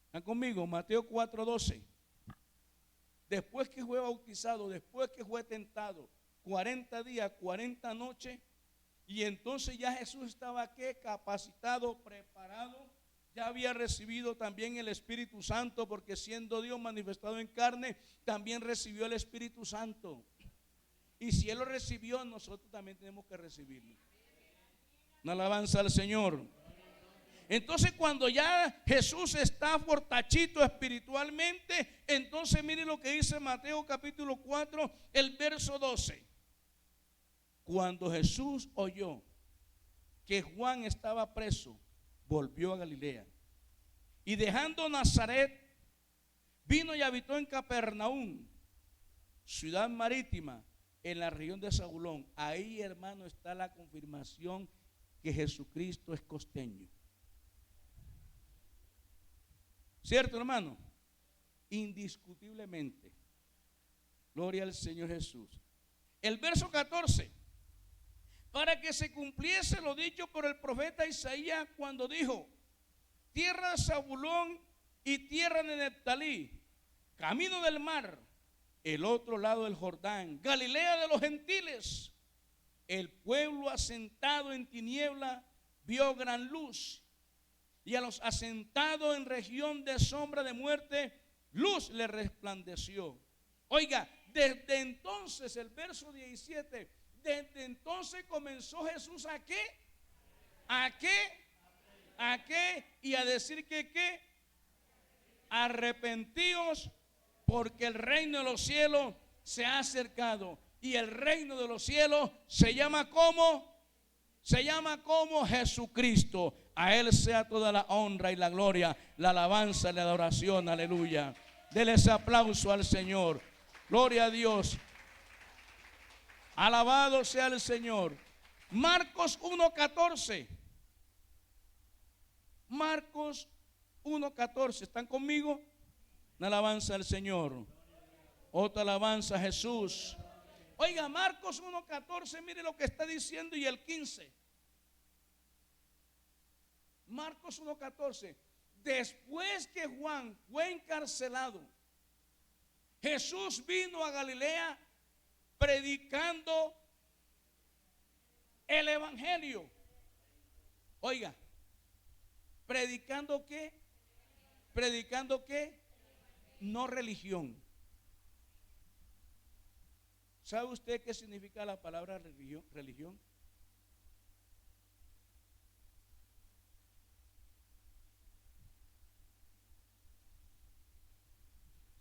¿Están conmigo? Mateo 4:12. Después que fue bautizado, después que fue tentado, 40 días, 40 noches, y entonces ya Jesús estaba ¿qué? Capacitado, preparado, ya había recibido también el Espíritu Santo, porque siendo Dios manifestado en carne, también recibió el Espíritu Santo. Y si Él lo recibió, nosotros también tenemos que recibirlo. Una alabanza al Señor. Entonces cuando ya Jesús está fortachito espiritualmente, entonces mire lo que dice Mateo capítulo 4, el verso 12. Cuando Jesús oyó que Juan estaba preso, volvió a Galilea. Y dejando Nazaret, vino y habitó en Capernaum, ciudad marítima, en la región de Zabulón. Ahí, hermano, está la confirmación que Jesucristo es costeño. ¿Cierto, hermano? Indiscutiblemente. Gloria al Señor Jesús. El verso 14. Para que se cumpliese lo dicho por el profeta Isaías cuando dijo: tierra de Zabulón y tierra de Neftalí, camino del mar, el otro lado del Jordán, Galilea de los gentiles. El pueblo asentado en tiniebla vio gran luz, y a los asentados en región de sombra de muerte, luz le resplandeció. Oiga, desde entonces, el verso 17, desde entonces comenzó Jesús ¿a qué? ¿A qué? ¿A qué? Y a decir que ¿qué? Arrepentíos, porque el reino de los cielos se ha acercado. Y el reino de los cielos se llama ¿cómo? Se llama como Jesucristo. A Él sea toda la honra y la gloria, la alabanza y la adoración. Aleluya. Dele ese aplauso al Señor. Gloria a Dios. Alabado sea el Señor. Marcos 1:14. Marcos 1:14. ¿Están conmigo? Una alabanza al Señor. Otra alabanza a Jesús. Oiga, Marcos 1:14, mire lo que está diciendo, y el 15. Marcos 1:14. Después que Juan fue encarcelado, Jesús vino a Galilea predicando el evangelio. Oiga, ¿predicando qué? ¿Predicando qué? No religión. ¿Sabe usted qué significa la palabra religión?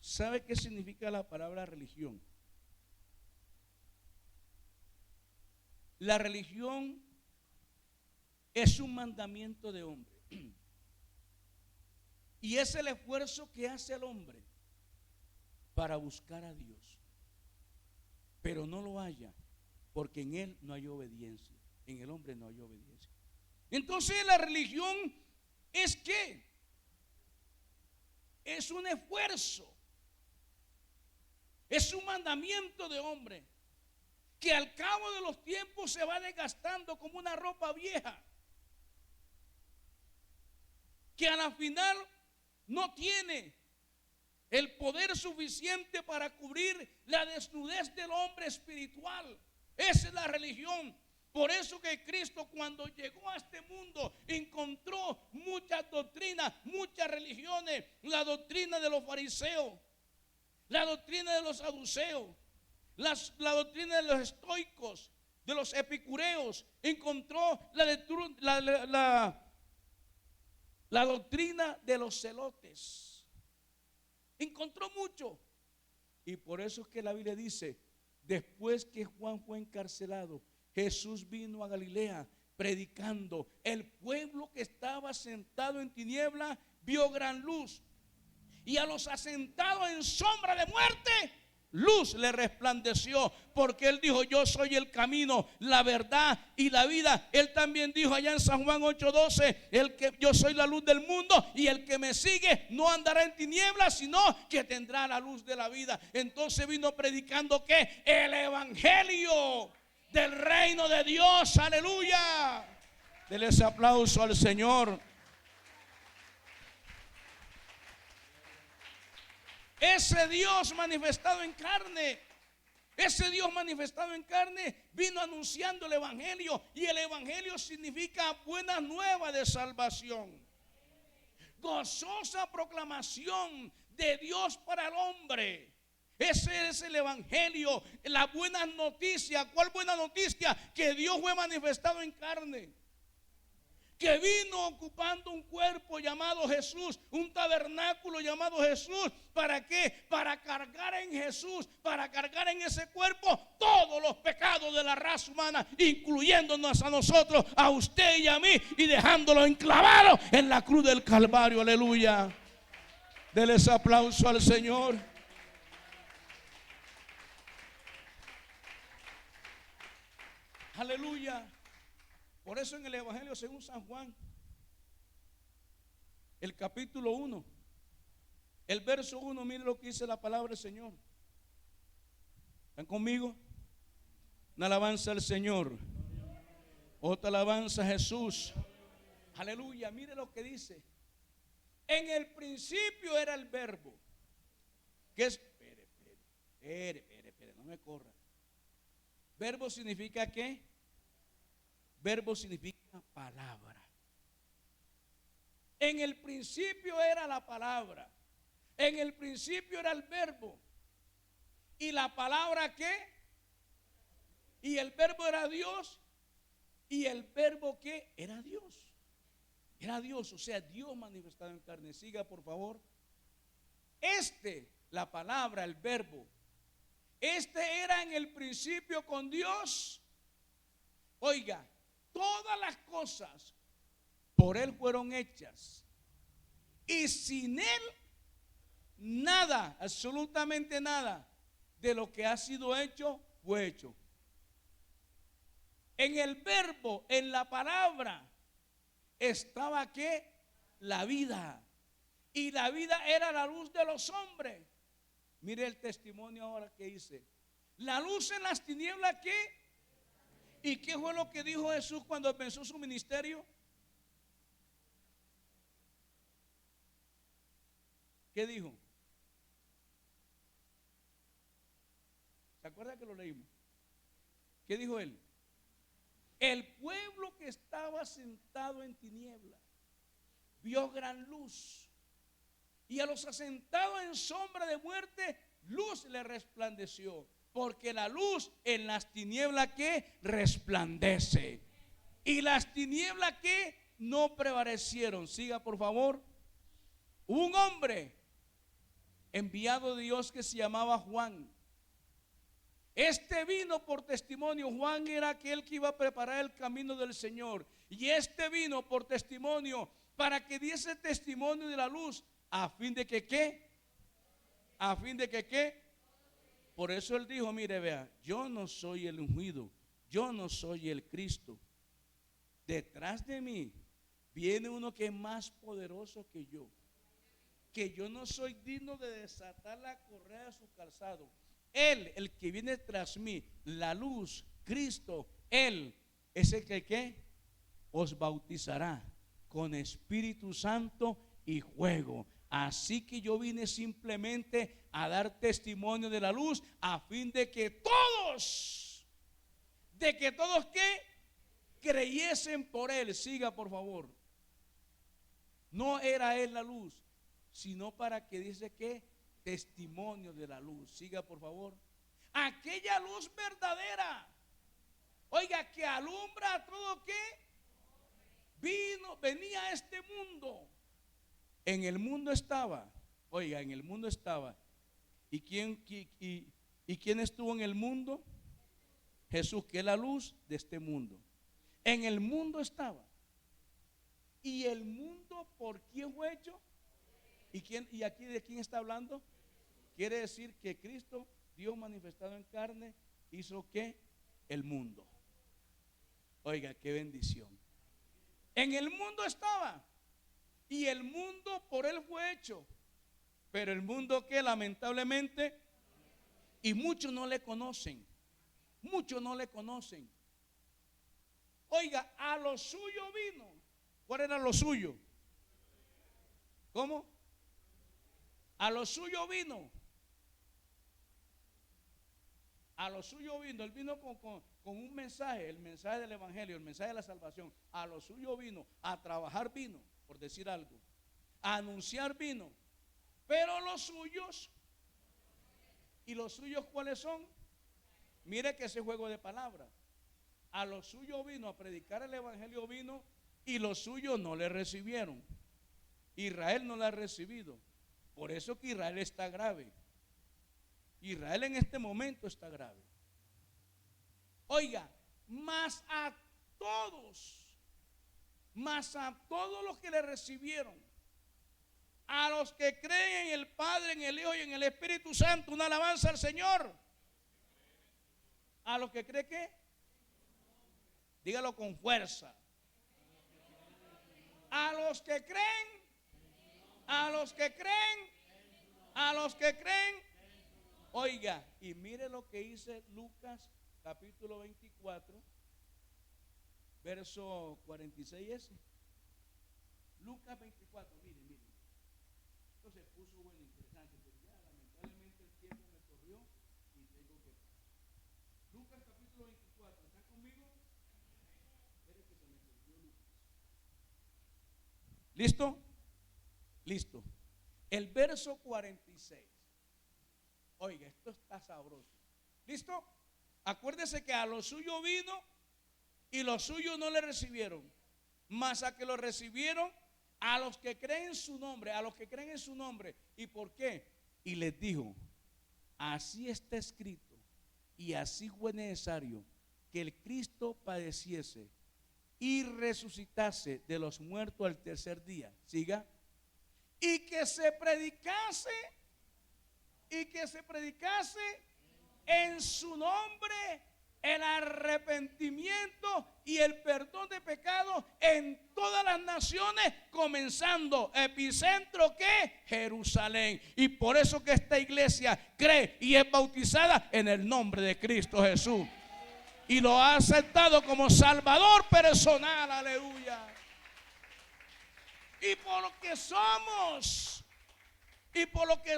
¿Sabe qué significa la palabra religión? La religión es un mandamiento de hombre. Y es el esfuerzo que hace el hombre para buscar a Dios. Pero no lo haya, porque en él no hay obediencia. En el hombre no hay obediencia. Entonces la religión es ¿qué? Es un esfuerzo. Es un mandamiento de hombre que al cabo de los tiempos se va desgastando como una ropa vieja, que a la final no tiene el poder suficiente para cubrir la desnudez del hombre espiritual. Esa es la religión. Por eso que Cristo, cuando llegó a este mundo, encontró muchas doctrinas, muchas religiones. La doctrina de los fariseos, la doctrina de los saduceos, la doctrina de los estoicos, de los epicureos. Encontró la doctrina de los celotes. Encontró mucho. Y por eso es que la Biblia dice: después que Juan fue encarcelado, Jesús vino a Galilea predicando. El pueblo que estaba sentado en tiniebla vio gran luz, y a los asentados en sombra de muerte, luz le resplandeció. Porque él dijo: yo soy el camino, la verdad y la vida. Él también dijo allá en San Juan 8:12: yo soy la luz del mundo, y el que me sigue no andará en tinieblas, sino que tendrá la luz de la vida. Entonces vino predicando ¿qué? El evangelio del reino de Dios. Aleluya. Denle ese aplauso al Señor. Ese Dios manifestado en carne, ese Dios manifestado en carne vino anunciando el evangelio. Y el evangelio significa buena nueva de salvación, gozosa proclamación de Dios para el hombre. Ese es el evangelio, la buena noticia. ¿Cuál buena noticia? Que Dios fue manifestado en carne, que vino ocupando un cuerpo llamado Jesús, un tabernáculo llamado Jesús. ¿Para qué? Para cargar en Jesús, para cargar en ese cuerpo todos los pecados de la raza humana, incluyéndonos a nosotros, a usted y a mí, y dejándolo enclavado en la cruz del Calvario. Aleluya. Denle ese aplauso al Señor. Aleluya. Por eso en el Evangelio según San Juan, el capítulo 1, el verso 1, mire lo que dice la palabra del Señor. ¿Están conmigo? Una alabanza al Señor, otra alabanza a Jesús. Aleluya. Mire lo que dice: en el principio era el verbo. ¿Qué es? Espere, no me corra. Verbo significa ¿qué? Verbo significa palabra. En el principio era la palabra. En el principio era el verbo. ¿Y la palabra qué? Y el verbo era Dios. ¿Y el verbo qué? Era Dios. Era Dios, o sea, Dios manifestado en carne. Siga, por favor. La palabra, el verbo, era en el principio con Dios. Oiga, todas las cosas por Él fueron hechas, y sin Él nada, absolutamente nada de lo que ha sido hecho fue hecho. En el verbo, en la palabra, estaba ¿qué? La vida. Y la vida era la luz de los hombres. Mire el testimonio ahora que hice. La luz en las tinieblas, ¿qué? ¿Y qué fue lo que dijo Jesús cuando empezó su ministerio? ¿Qué dijo? ¿Se acuerda que lo leímos? ¿Qué dijo él? El pueblo que estaba sentado en tinieblas vio gran luz, y a los asentados en sombra de muerte, luz le resplandeció. Porque la luz en las tinieblas que resplandece, y las tinieblas que no prevalecieron. Siga, por favor. Un hombre enviado de Dios que se llamaba Juan. Vino por testimonio. Juan era aquel que iba a preparar el camino del Señor. Y vino por testimonio para que diese testimonio de la luz, a fin de que ¿qué? A fin de que ¿qué? Por eso él dijo, mire, vea, yo no soy el ungido, yo no soy el Cristo. Detrás de mí viene uno que es más poderoso que yo no soy digno de desatar la correa de su calzado. Él, el que viene tras mí, la luz, Cristo, Él es el que ¿qué? Os bautizará con Espíritu Santo y fuego. Así que yo vine simplemente a dar testimonio de la luz, a fin de que todos ¿qué? Creyesen por Él. Siga, por favor. No era Él la luz, sino para que dice que testimonio de la luz. Siga, por favor. Aquella luz verdadera, oiga, que alumbra todo que venía a este mundo. En el mundo estaba, oiga, en el mundo estaba. ¿Y quién estuvo en el mundo? Jesús, que es la luz de este mundo. En el mundo estaba. ¿Y el mundo por quién fue hecho? ¿Y aquí de quién está hablando? Quiere decir que Cristo, Dios manifestado en carne, hizo ¿qué? El mundo. Oiga, qué bendición. En el mundo estaba, y el mundo por Él fue hecho, pero el mundo que lamentablemente, y muchos no le conocen, muchos no le conocen. Oiga, a lo suyo vino. ¿Cuál era lo suyo? ¿Cómo? A lo suyo vino. A lo suyo vino. Él vino con un mensaje, el mensaje del evangelio, el mensaje de la salvación. A lo suyo vino, a trabajar vino, por decir algo, a anunciar vino. Pero los suyos, ¿y los suyos cuáles son? Mire que ese juego de palabras. A lo suyo vino, a predicar el evangelio vino, y los suyos no le recibieron. Israel no la ha recibido. Por eso que Israel está grave. Israel en este momento está grave. Oiga, más a todos los que le recibieron, a los que creen en el Padre, en el Hijo y en el Espíritu Santo, una alabanza al Señor. A los que creen que, dígalo con fuerza. A los que creen, a los que creen, a los que creen. Oiga, y mire lo que dice Lucas capítulo 24, verso 46 ese. Lucas 24, mire. Esto se puso bueno, interesante, pero ya lamentablemente el tiempo me corrió y tengo que parar. Lucas capítulo 24, ¿están conmigo? Espere que se me corrió Lucas. ¿Listo? Listo. El verso 46. Oiga, esto está sabroso. ¿Listo? Acuérdese que a lo suyo vino y los suyos no le recibieron. Mas a que lo recibieron, a los que creen en su nombre, a los que creen en su nombre. ¿Y por qué? Y les dijo, así está escrito y así fue necesario que el Cristo padeciese y resucitase de los muertos al tercer día. Siga. Y que se predicase en su nombre el arrepentimiento y el perdón de pecados en todas las naciones, comenzando epicentro que Jerusalén. Y por eso que esta iglesia cree y es bautizada en el nombre de Cristo Jesús y lo ha aceptado como Salvador personal. Aleluya. Y por lo que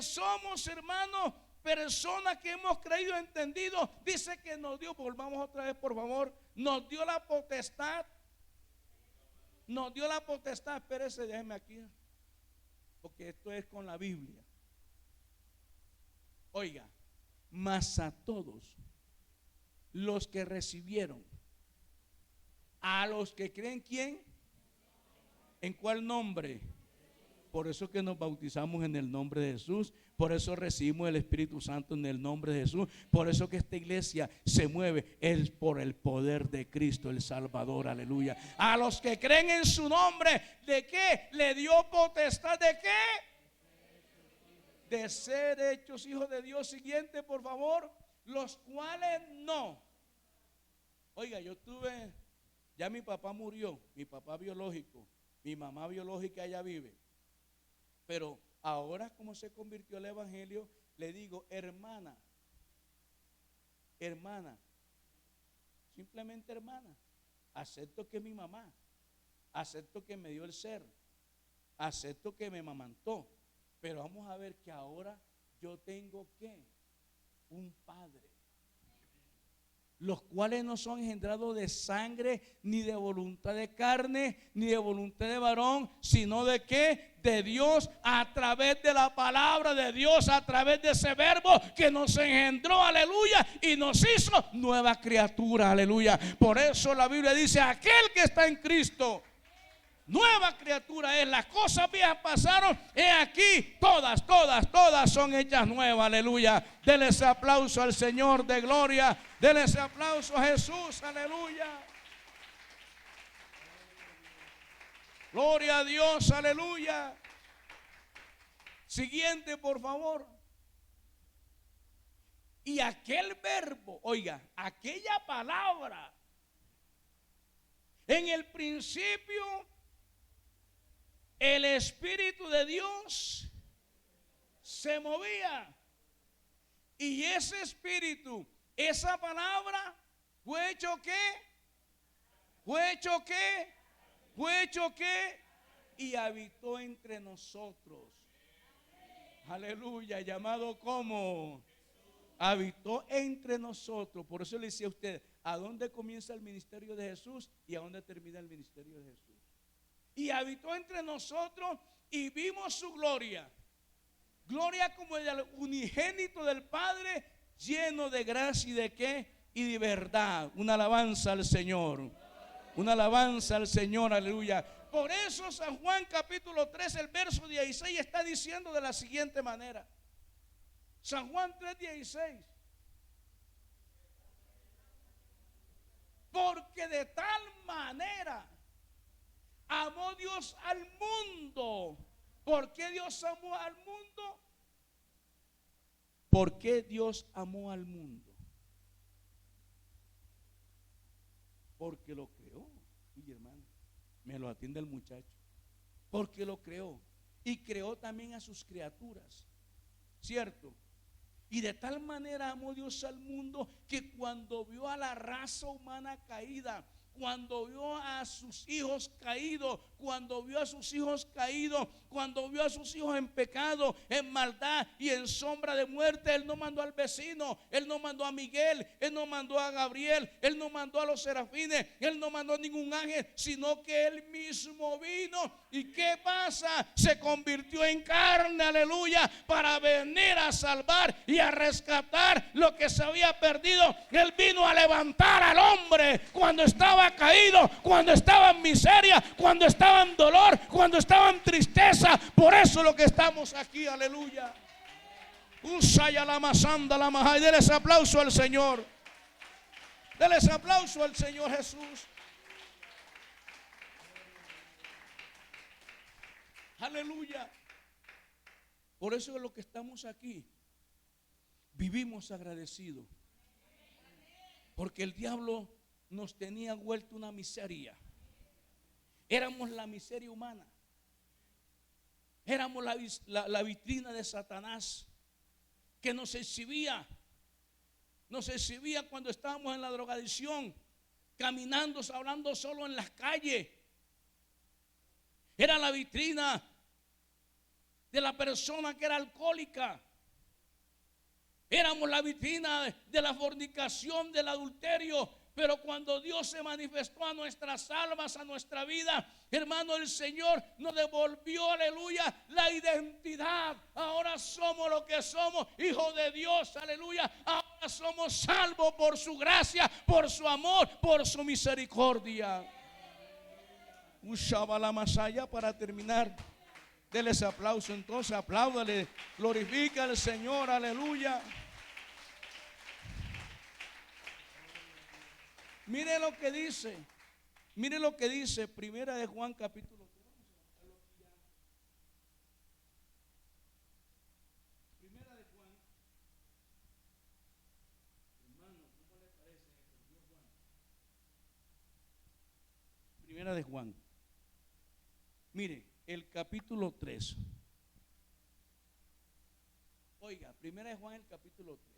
somos, hermanos, personas que hemos creído, entendido, dice que nos dio, volvamos otra vez por favor, nos dio la potestad, espérese, déjeme aquí, porque esto es con la Biblia. Oiga, mas a todos los que recibieron, a los que creen, ¿quién? ¿En cuál nombre? Por eso que nos bautizamos en el nombre de Jesús. Por eso recibimos el Espíritu Santo en el nombre de Jesús. Por eso que esta iglesia se mueve, es por el poder de Cristo el Salvador, aleluya. A los que creen en su nombre, ¿de qué? Le dio potestad, ¿de qué? De ser hechos hijos de Dios. Siguiente, por favor. Los cuales no. Oiga, yo tuve, ya mi papá murió, mi papá biológico, mi mamá biológica ya vive. Pero ahora, como se convirtió el evangelio, le digo, hermana, simplemente hermana. Acepto que es mi mamá, acepto que me dio el ser, acepto que me amamantó. Pero vamos a ver que ahora yo tengo ¿qué? Un padre, los cuales no son engendrados de sangre, ni de voluntad de carne, ni de voluntad de varón, sino de ¿qué? De Dios, a través de la palabra de Dios, a través de ese verbo que nos engendró, aleluya, y nos hizo nueva criatura, aleluya. Por eso la Biblia dice, aquel que está en Cristo, nueva criatura es. Las cosas viejas pasaron, he aquí, todas son hechas nuevas, aleluya. Denle ese aplauso al Señor de gloria, denle ese aplauso a Jesús, aleluya. Gloria a Dios, aleluya. Siguiente, por favor. Y aquel verbo, oiga, aquella palabra, en el principio el Espíritu de Dios se movía. Y ese Espíritu, esa palabra, ¿fue hecho qué? ¿Fue hecho qué? ¿Fue hecho qué? Y habitó entre nosotros. Aleluya, llamado como habitó entre nosotros. Por eso le decía a usted, ¿a dónde comienza el ministerio de Jesús y a dónde termina el ministerio de Jesús? Y habitó entre nosotros y vimos su gloria. Gloria como el unigénito del Padre, lleno de gracia y de qué? Y de verdad. Una alabanza al Señor. Una alabanza al Señor, aleluya. Por eso San Juan capítulo 3, el verso 16 está diciendo de la siguiente manera. San Juan 3:16. Porque de tal manera amó Dios al mundo. ¿Por qué Dios amó al mundo? ¿Por qué Dios amó al mundo? Porque lo creó. Y hermano, me lo atiende el muchacho. Porque lo creó. Y creó también a sus criaturas. ¿Cierto? Y de tal manera amó Dios al mundo que cuando vio a la raza humana caída, cuando vio a sus hijos caídos, cuando vio a sus hijos en pecado, en maldad y en sombra de muerte, Él no mandó al vecino, Él no mandó a Miguel, Él no mandó a Gabriel, Él no mandó a los serafines, Él no mandó a ningún ángel, sino que Él mismo vino. ¿Y qué pasa? Se convirtió en carne, aleluya, para venir a salvar y a rescatar lo que se había perdido. Él vino a levantar al hombre cuando estaba caído, cuando estaba en miseria, cuando estaba en dolor, cuando estaba en tristeza. Por eso lo que estamos aquí, aleluya. Usaya la masanda la maja. Y denle ese aplauso al Señor. Denle ese aplauso al Señor Jesús. Aleluya. Por eso es lo que estamos aquí. Vivimos agradecidos. Porque el diablo nos tenía vuelto una miseria. Éramos la miseria humana. Éramos la vitrina de Satanás, que nos exhibía cuando estábamos en la drogadicción, caminando, hablando solo en las calles. Era la vitrina de la persona que era alcohólica. Éramos la vitrina de la fornicación, del adulterio. Pero cuando Dios se manifestó a nuestras almas, a nuestra vida, hermano, el Señor nos devolvió, aleluya, la identidad. Ahora somos lo que somos, hijos de Dios, aleluya. Ahora somos salvos por su gracia, por su amor, por su misericordia. Usaba la masaya para terminar. Denles aplauso entonces, apláudale, glorifica al Señor, aleluya. Mire lo que dice, mire lo que dice Primera de Juan capítulo 3. Primera de Juan, hermano, ¿cómo le parece? Primera de Juan, mire, el capítulo 3. Oiga, Primera de Juan, el capítulo 3.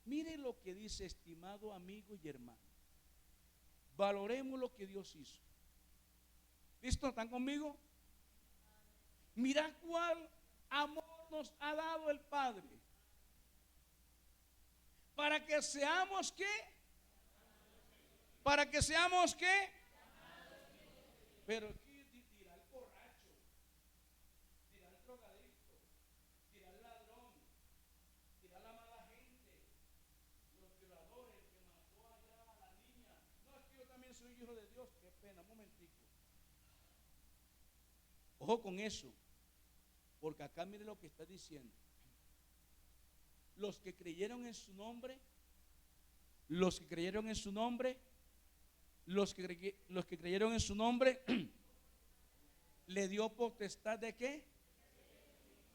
Mire lo que dice, estimado amigo y hermano. Valoremos lo que Dios hizo. ¿Listo? ¿Están conmigo? Mira cuál amor nos ha dado el Padre. Para que seamos ¿qué? Para que seamos ¿qué? Pero aquí dirá el borracho, dirá el drogadicto, dirá el ladrón, dirá la mala gente, los violadores, el que mató allá a la niña. No, es que yo también soy hijo de Dios. Qué pena, un momentico. Ojo con eso, porque acá mire lo que está diciendo. Los que creyeron en su nombre, los que creyeron en su nombre, los que creyeron en su nombre, le dio potestad de ¿qué?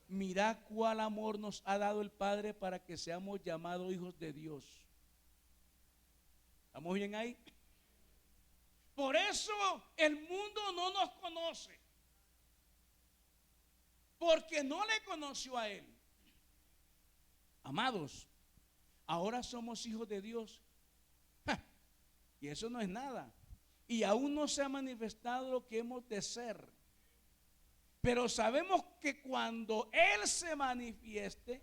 Mirad cuál amor nos ha dado el Padre para que seamos llamados hijos de Dios. ¿Estamos bien ahí? Por eso el mundo no nos conoce, porque no le conoció a Él. Amados, ahora somos hijos de Dios. Y eso no es nada. Y aún no se ha manifestado lo que hemos de ser. Pero sabemos que cuando Él se manifieste,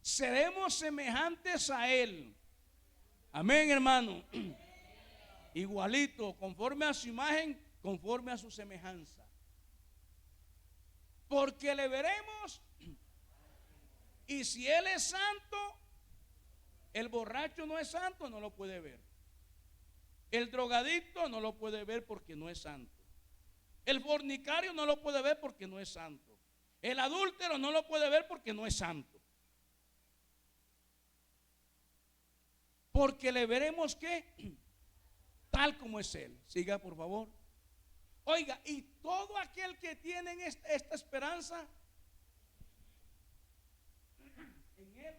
seremos semejantes a Él. Amén, hermano. Igualito, conforme a su imagen, conforme a su semejanza. Porque le veremos. Y si Él es santo, el borracho no es santo, no lo puede ver. El drogadicto no lo puede ver porque no es santo. El fornicario no lo puede ver porque no es santo. El adúltero no lo puede ver porque no es santo. Porque le veremos que tal como es Él. Siga por favor. Oiga, y todo aquel que tiene esta esperanza en Él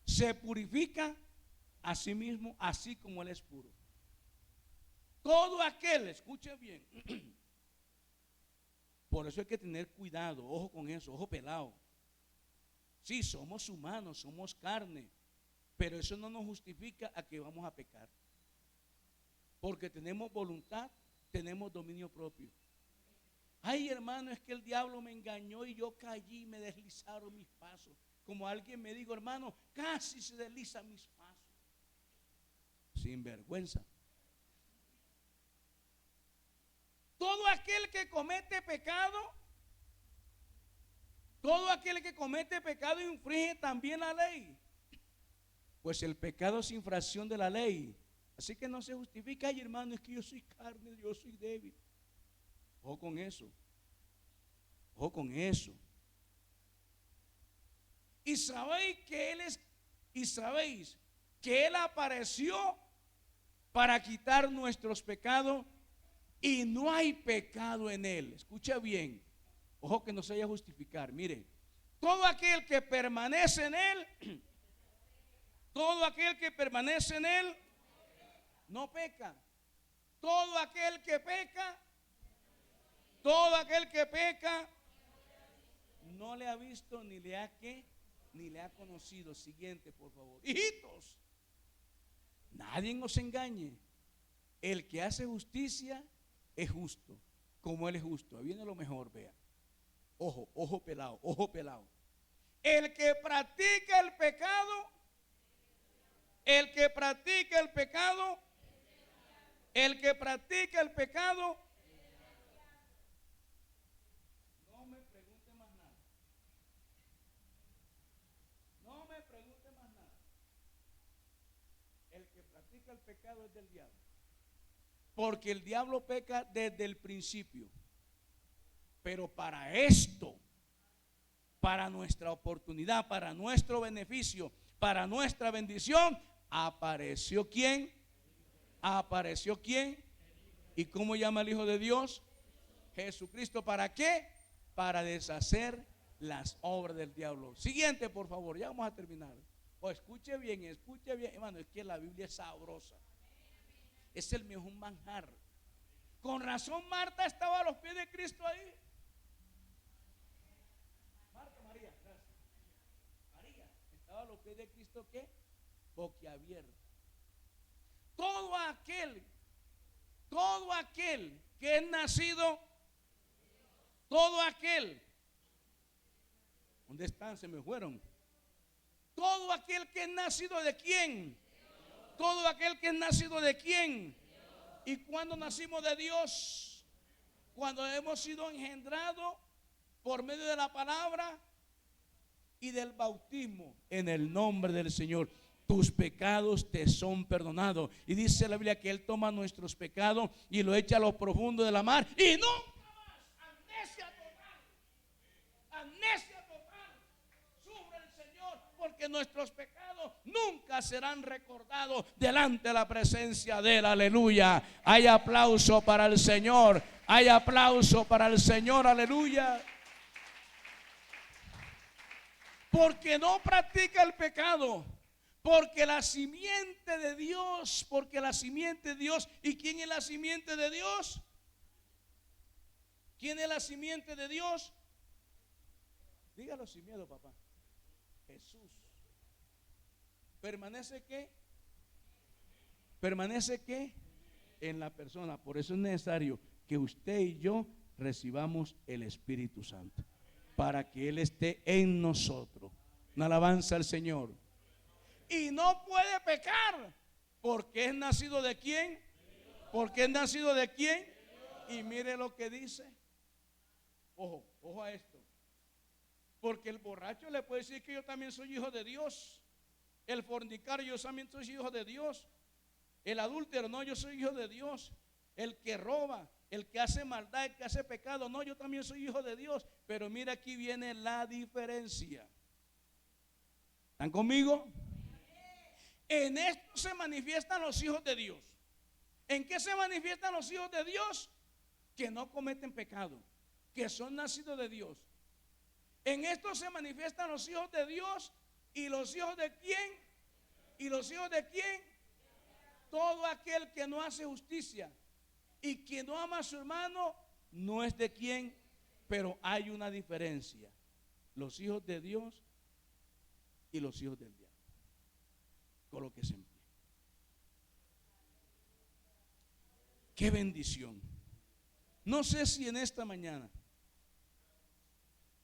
se purifica a sí mismo, así como Él es puro. Todo aquel, escuche bien. Por eso hay que tener cuidado, ojo con eso, ojo pelado. Sí, somos humanos, somos carne, pero eso no nos justifica a que vamos a pecar. Porque tenemos voluntad, tenemos dominio propio. Ay, hermano, es que el diablo me engañó y yo caí y me deslizaron mis pasos. Como alguien me dijo, hermano, casi se deslizan mis pasos. Sin vergüenza. Todo aquel que comete pecado, todo aquel que comete pecado infringe también la ley. Pues el pecado es infracción de la ley. Así que no se justifica, ay, hermano, es que yo soy carne, yo soy débil. Ojo con eso. Ojo con eso. Y sabéis que Él apareció para quitar nuestros pecados y no hay pecado en Él. Escucha bien. Ojo que no se vaya a justificar. Mire, todo aquel que permanece en Él, todo aquel que permanece en Él, no peca. Todo aquel que peca, todo aquel que peca, no le ha visto ni le ha ¿qué? Ni le ha conocido. Siguiente, por favor. Hijitos, nadie nos engañe. El que hace justicia es justo, como Él es justo. Ahí viene lo mejor, vea. Ojo, ojo pelado, ojo pelado. El que practica el pecado, el que practica el pecado, el que practica el pecado, no me pregunte más nada. No me pregunte más nada. El que practica el pecado es del diablo. Porque el diablo peca desde el principio. Pero para esto, para nuestra oportunidad, para nuestro beneficio, para nuestra bendición, apareció ¿quién? Apareció ¿quién? ¿Y cómo llama el Hijo de Dios? Jesucristo. ¿Para qué? Para deshacer las obras del diablo. Siguiente, por favor, ya vamos a terminar. Escuche bien, hermano, es que la Biblia es sabrosa. Es el mejor manjar. Con razón Marta estaba a los pies de Cristo ahí. María, gracias. María estaba a los pies de Cristo, ¿qué? Boquiabierta. Todo aquel que es nacido, todo aquel, ¿dónde están? Se me fueron. Todo aquel que es nacido de quién. Todo aquel que es nacido de quién. ¿Y cuando nacimos de Dios? Cuando hemos sido engendrados por medio de la palabra y del bautismo en el nombre del Señor. Tus pecados te son perdonados. Y dice la Biblia que Él toma nuestros pecados y lo echa a lo profundo de la mar. Y nunca más, amnesia total. Amnesia total. Sufre el Señor porque nuestros pecados nunca serán recordados delante de la presencia de Él. Aleluya. Hay aplauso para el Señor. Hay aplauso para el Señor. Aleluya. Porque no practica el pecado. Porque la simiente de Dios, ¿y quién es la simiente de Dios? ¿Quién es la simiente de Dios? Dígalo sin miedo, papá. Jesús. ¿Permanece qué? ¿Permanece qué? En la persona. Por eso es necesario que usted y yo recibamos el Espíritu Santo, para que Él esté en nosotros. Una alabanza al Señor. Y no puede pecar, porque es nacido de quién. Porque es nacido de quién. Y mire lo que dice. Ojo a esto. Porque el borracho le puede decir que yo también soy hijo de Dios. El fornicario, yo también soy hijo de Dios. El adúltero, no, yo soy hijo de Dios. El que roba, el que hace maldad, el que hace pecado, no, yo también soy hijo de Dios. Pero mira, aquí viene la diferencia. ¿Están conmigo? En esto se manifiestan los hijos de Dios. ¿En qué se manifiestan los hijos de Dios? Que no cometen pecado, que son nacidos de Dios. En esto se manifiestan los hijos de Dios. ¿Y los hijos de quién? ¿Y los hijos de quién? Todo aquel que no hace justicia y que no ama a su hermano no es de quién. Pero hay una diferencia: los hijos de Dios y los hijos del diablo. Colóquese en pie. Qué bendición. No sé si en esta mañana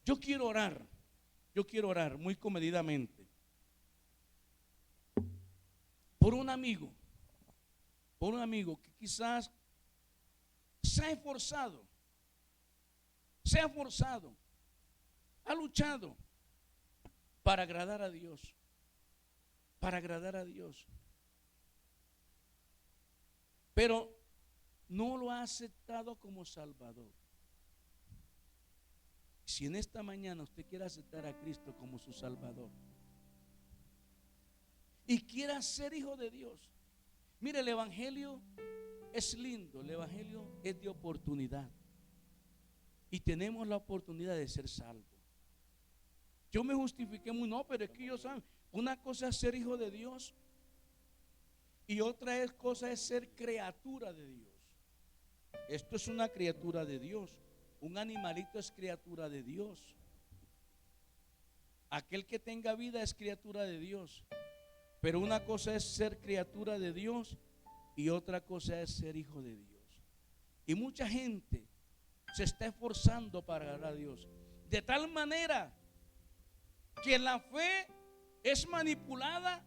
yo quiero orar muy comedidamente por un amigo que quizás se ha esforzado, ha luchado para agradar a Dios. Pero no lo ha aceptado como Salvador. Si en esta mañana usted quiere aceptar a Cristo como su Salvador y quiera ser hijo de Dios, mire, el Evangelio es lindo, el Evangelio es de oportunidad y tenemos la oportunidad de ser salvos. Yo me justifiqué muy, no, pero es que ellos saben, una cosa es ser hijo de Dios y otra cosa es ser criatura de Dios. Esto es una criatura de Dios. Un animalito es criatura de Dios. Aquel que tenga vida es criatura de Dios. Pero una cosa es ser criatura de Dios y otra cosa es ser hijo de Dios. Y mucha gente se está esforzando para agradar a Dios, de tal manera que la fe es manipulada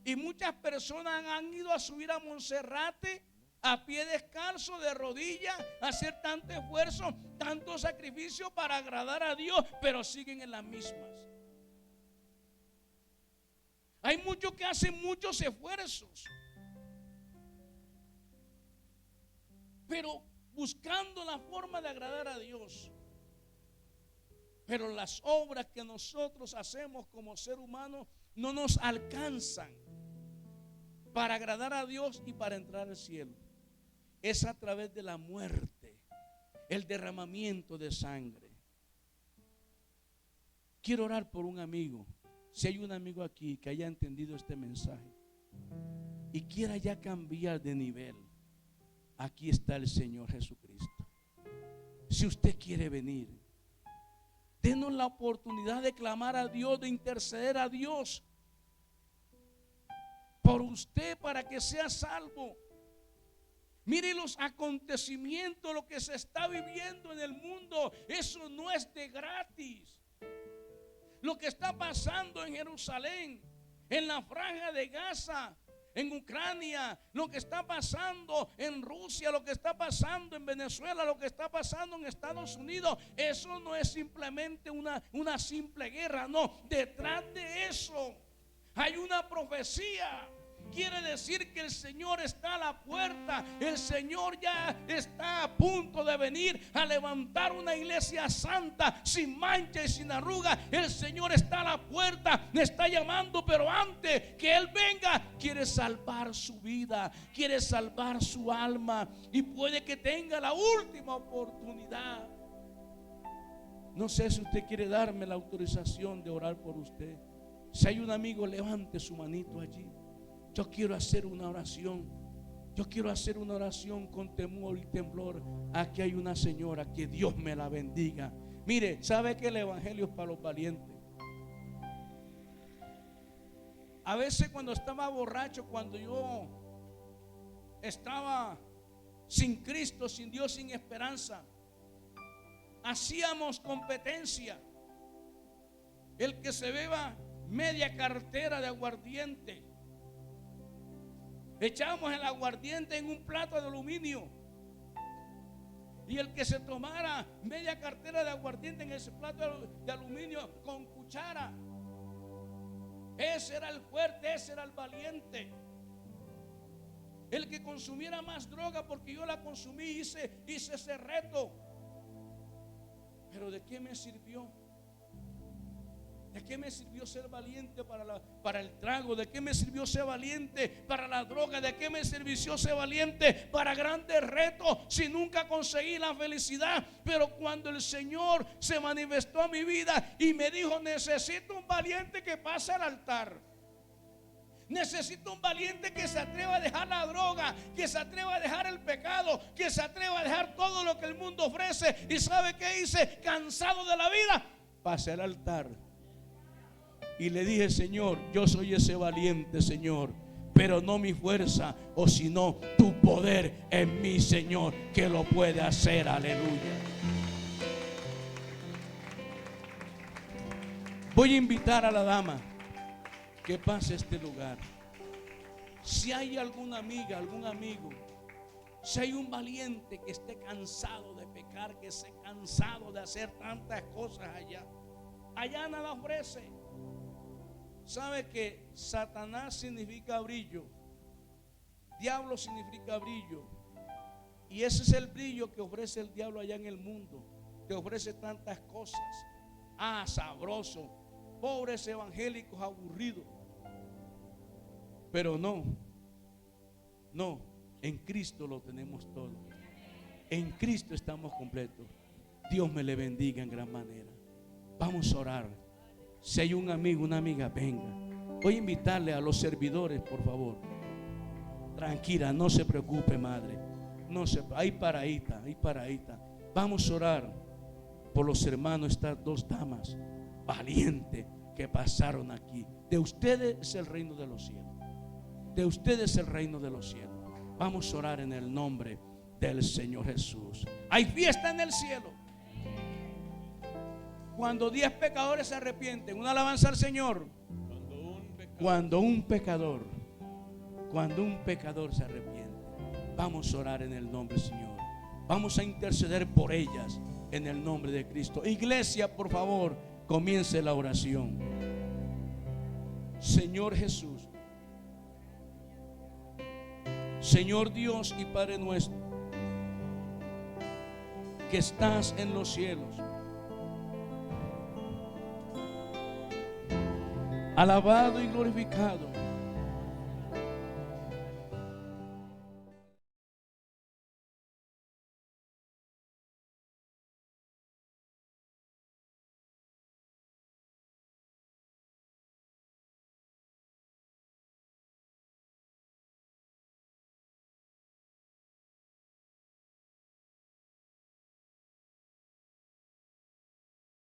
y muchas personas han ido a subir a Monserrate a pie descalzo, de rodillas, a hacer tanto esfuerzo, tanto sacrificio para agradar a Dios, pero siguen en las mismas. Hay muchos que hacen muchos esfuerzos, pero buscando la forma de agradar a Dios. Pero las obras que nosotros hacemos como ser humano no nos alcanzan para agradar a Dios y para entrar al cielo. Es a través de la muerte, el derramamiento de sangre. Quiero orar por un amigo. Si hay un amigo aquí que haya entendido este mensaje y quiera ya cambiar de nivel, aquí está el Señor Jesucristo. Si usted quiere venir, denos la oportunidad de clamar a Dios, de interceder a Dios por usted para que sea salvo. Mire los acontecimientos, lo que se está viviendo en el mundo, eso no es de gratis. Lo que está pasando en Jerusalén, en la franja de Gaza, en Ucrania, lo que está pasando en Rusia, lo que está pasando en Venezuela, lo que está pasando en Estados Unidos, eso no es simplemente una simple guerra, no. Detrás de eso hay una profecía. Quiere decir que el Señor está a la puerta. El Señor ya está a punto de venir a levantar una iglesia santa, sin mancha y sin arruga. El Señor está a la puerta, le está llamando, pero antes que Él venga, quiere salvar su vida, quiere salvar su alma, y puede que tenga la última oportunidad. No sé si usted quiere darme la autorización de orar por usted. Si hay un amigo, levante su manito allí. Yo quiero hacer una oración. Yo quiero hacer una oración con temor y temblor. Aquí hay una señora, que Dios me la bendiga. Mire, ¿sabe que el evangelio es para los valientes? A veces cuando estaba borracho, cuando yo estaba sin Cristo, sin Dios, sin esperanza, hacíamos competencia. El que se beba media cartera de aguardiente, echábamos el aguardiente en un plato de aluminio, y el que se tomara media cartera de aguardiente en ese plato de aluminio con cuchara, ese era el fuerte, ese era el valiente. El que consumiera más droga, porque yo la consumí, hice ese reto. Pero ¿de qué me sirvió? ¿De qué me sirvió ser valiente para el trago? ¿De qué me sirvió ser valiente para la droga? ¿De qué me sirvió ser valiente para grandes retos si nunca conseguí la felicidad? Pero cuando el Señor se manifestó a mi vida y me dijo: necesito un valiente que pase al altar. Necesito un valiente que se atreva a dejar la droga, que se atreva a dejar el pecado, que se atreva a dejar todo lo que el mundo ofrece. ¿Y sabe qué hice? Cansado de la vida, pasé al altar y le dije: Señor, yo soy ese valiente, Señor, pero no mi fuerza, o sino tu poder en mí, Señor, que lo puede hacer. Aleluya. Voy a invitar a la dama que pase a este lugar. Si hay alguna amiga, algún amigo, si hay un valiente que esté cansado de pecar, que esté cansado de hacer tantas cosas allá nada ofrece. Sabe que Satanás significa brillo, diablo significa brillo, y ese es el brillo que ofrece el diablo allá en el mundo. Te ofrece tantas cosas. Sabroso, pobres evangélicos aburridos. Pero no, en Cristo lo tenemos todo. En Cristo estamos completos. Dios me le bendiga en gran manera. Vamos a orar. Si hay un amigo, una amiga, venga. Voy a invitarle a los servidores, por favor. Tranquila, no se preocupe, madre. Hay paradita. Vamos a orar por los hermanos, estas dos damas valientes que pasaron aquí. De ustedes es el reino de los cielos. De ustedes es el reino de los cielos. Vamos a orar en el nombre del Señor Jesús. Hay fiesta en el cielo cuando 10 pecadores se arrepienten. Una alabanza al Señor. Cuando un pecador se arrepiente. Vamos a orar en el nombre del Señor. Vamos a interceder por ellas en el nombre de Cristo. Iglesia, por favor, comience la oración. Señor Jesús, Señor Dios y Padre nuestro, que estás en los cielos. Alabado y glorificado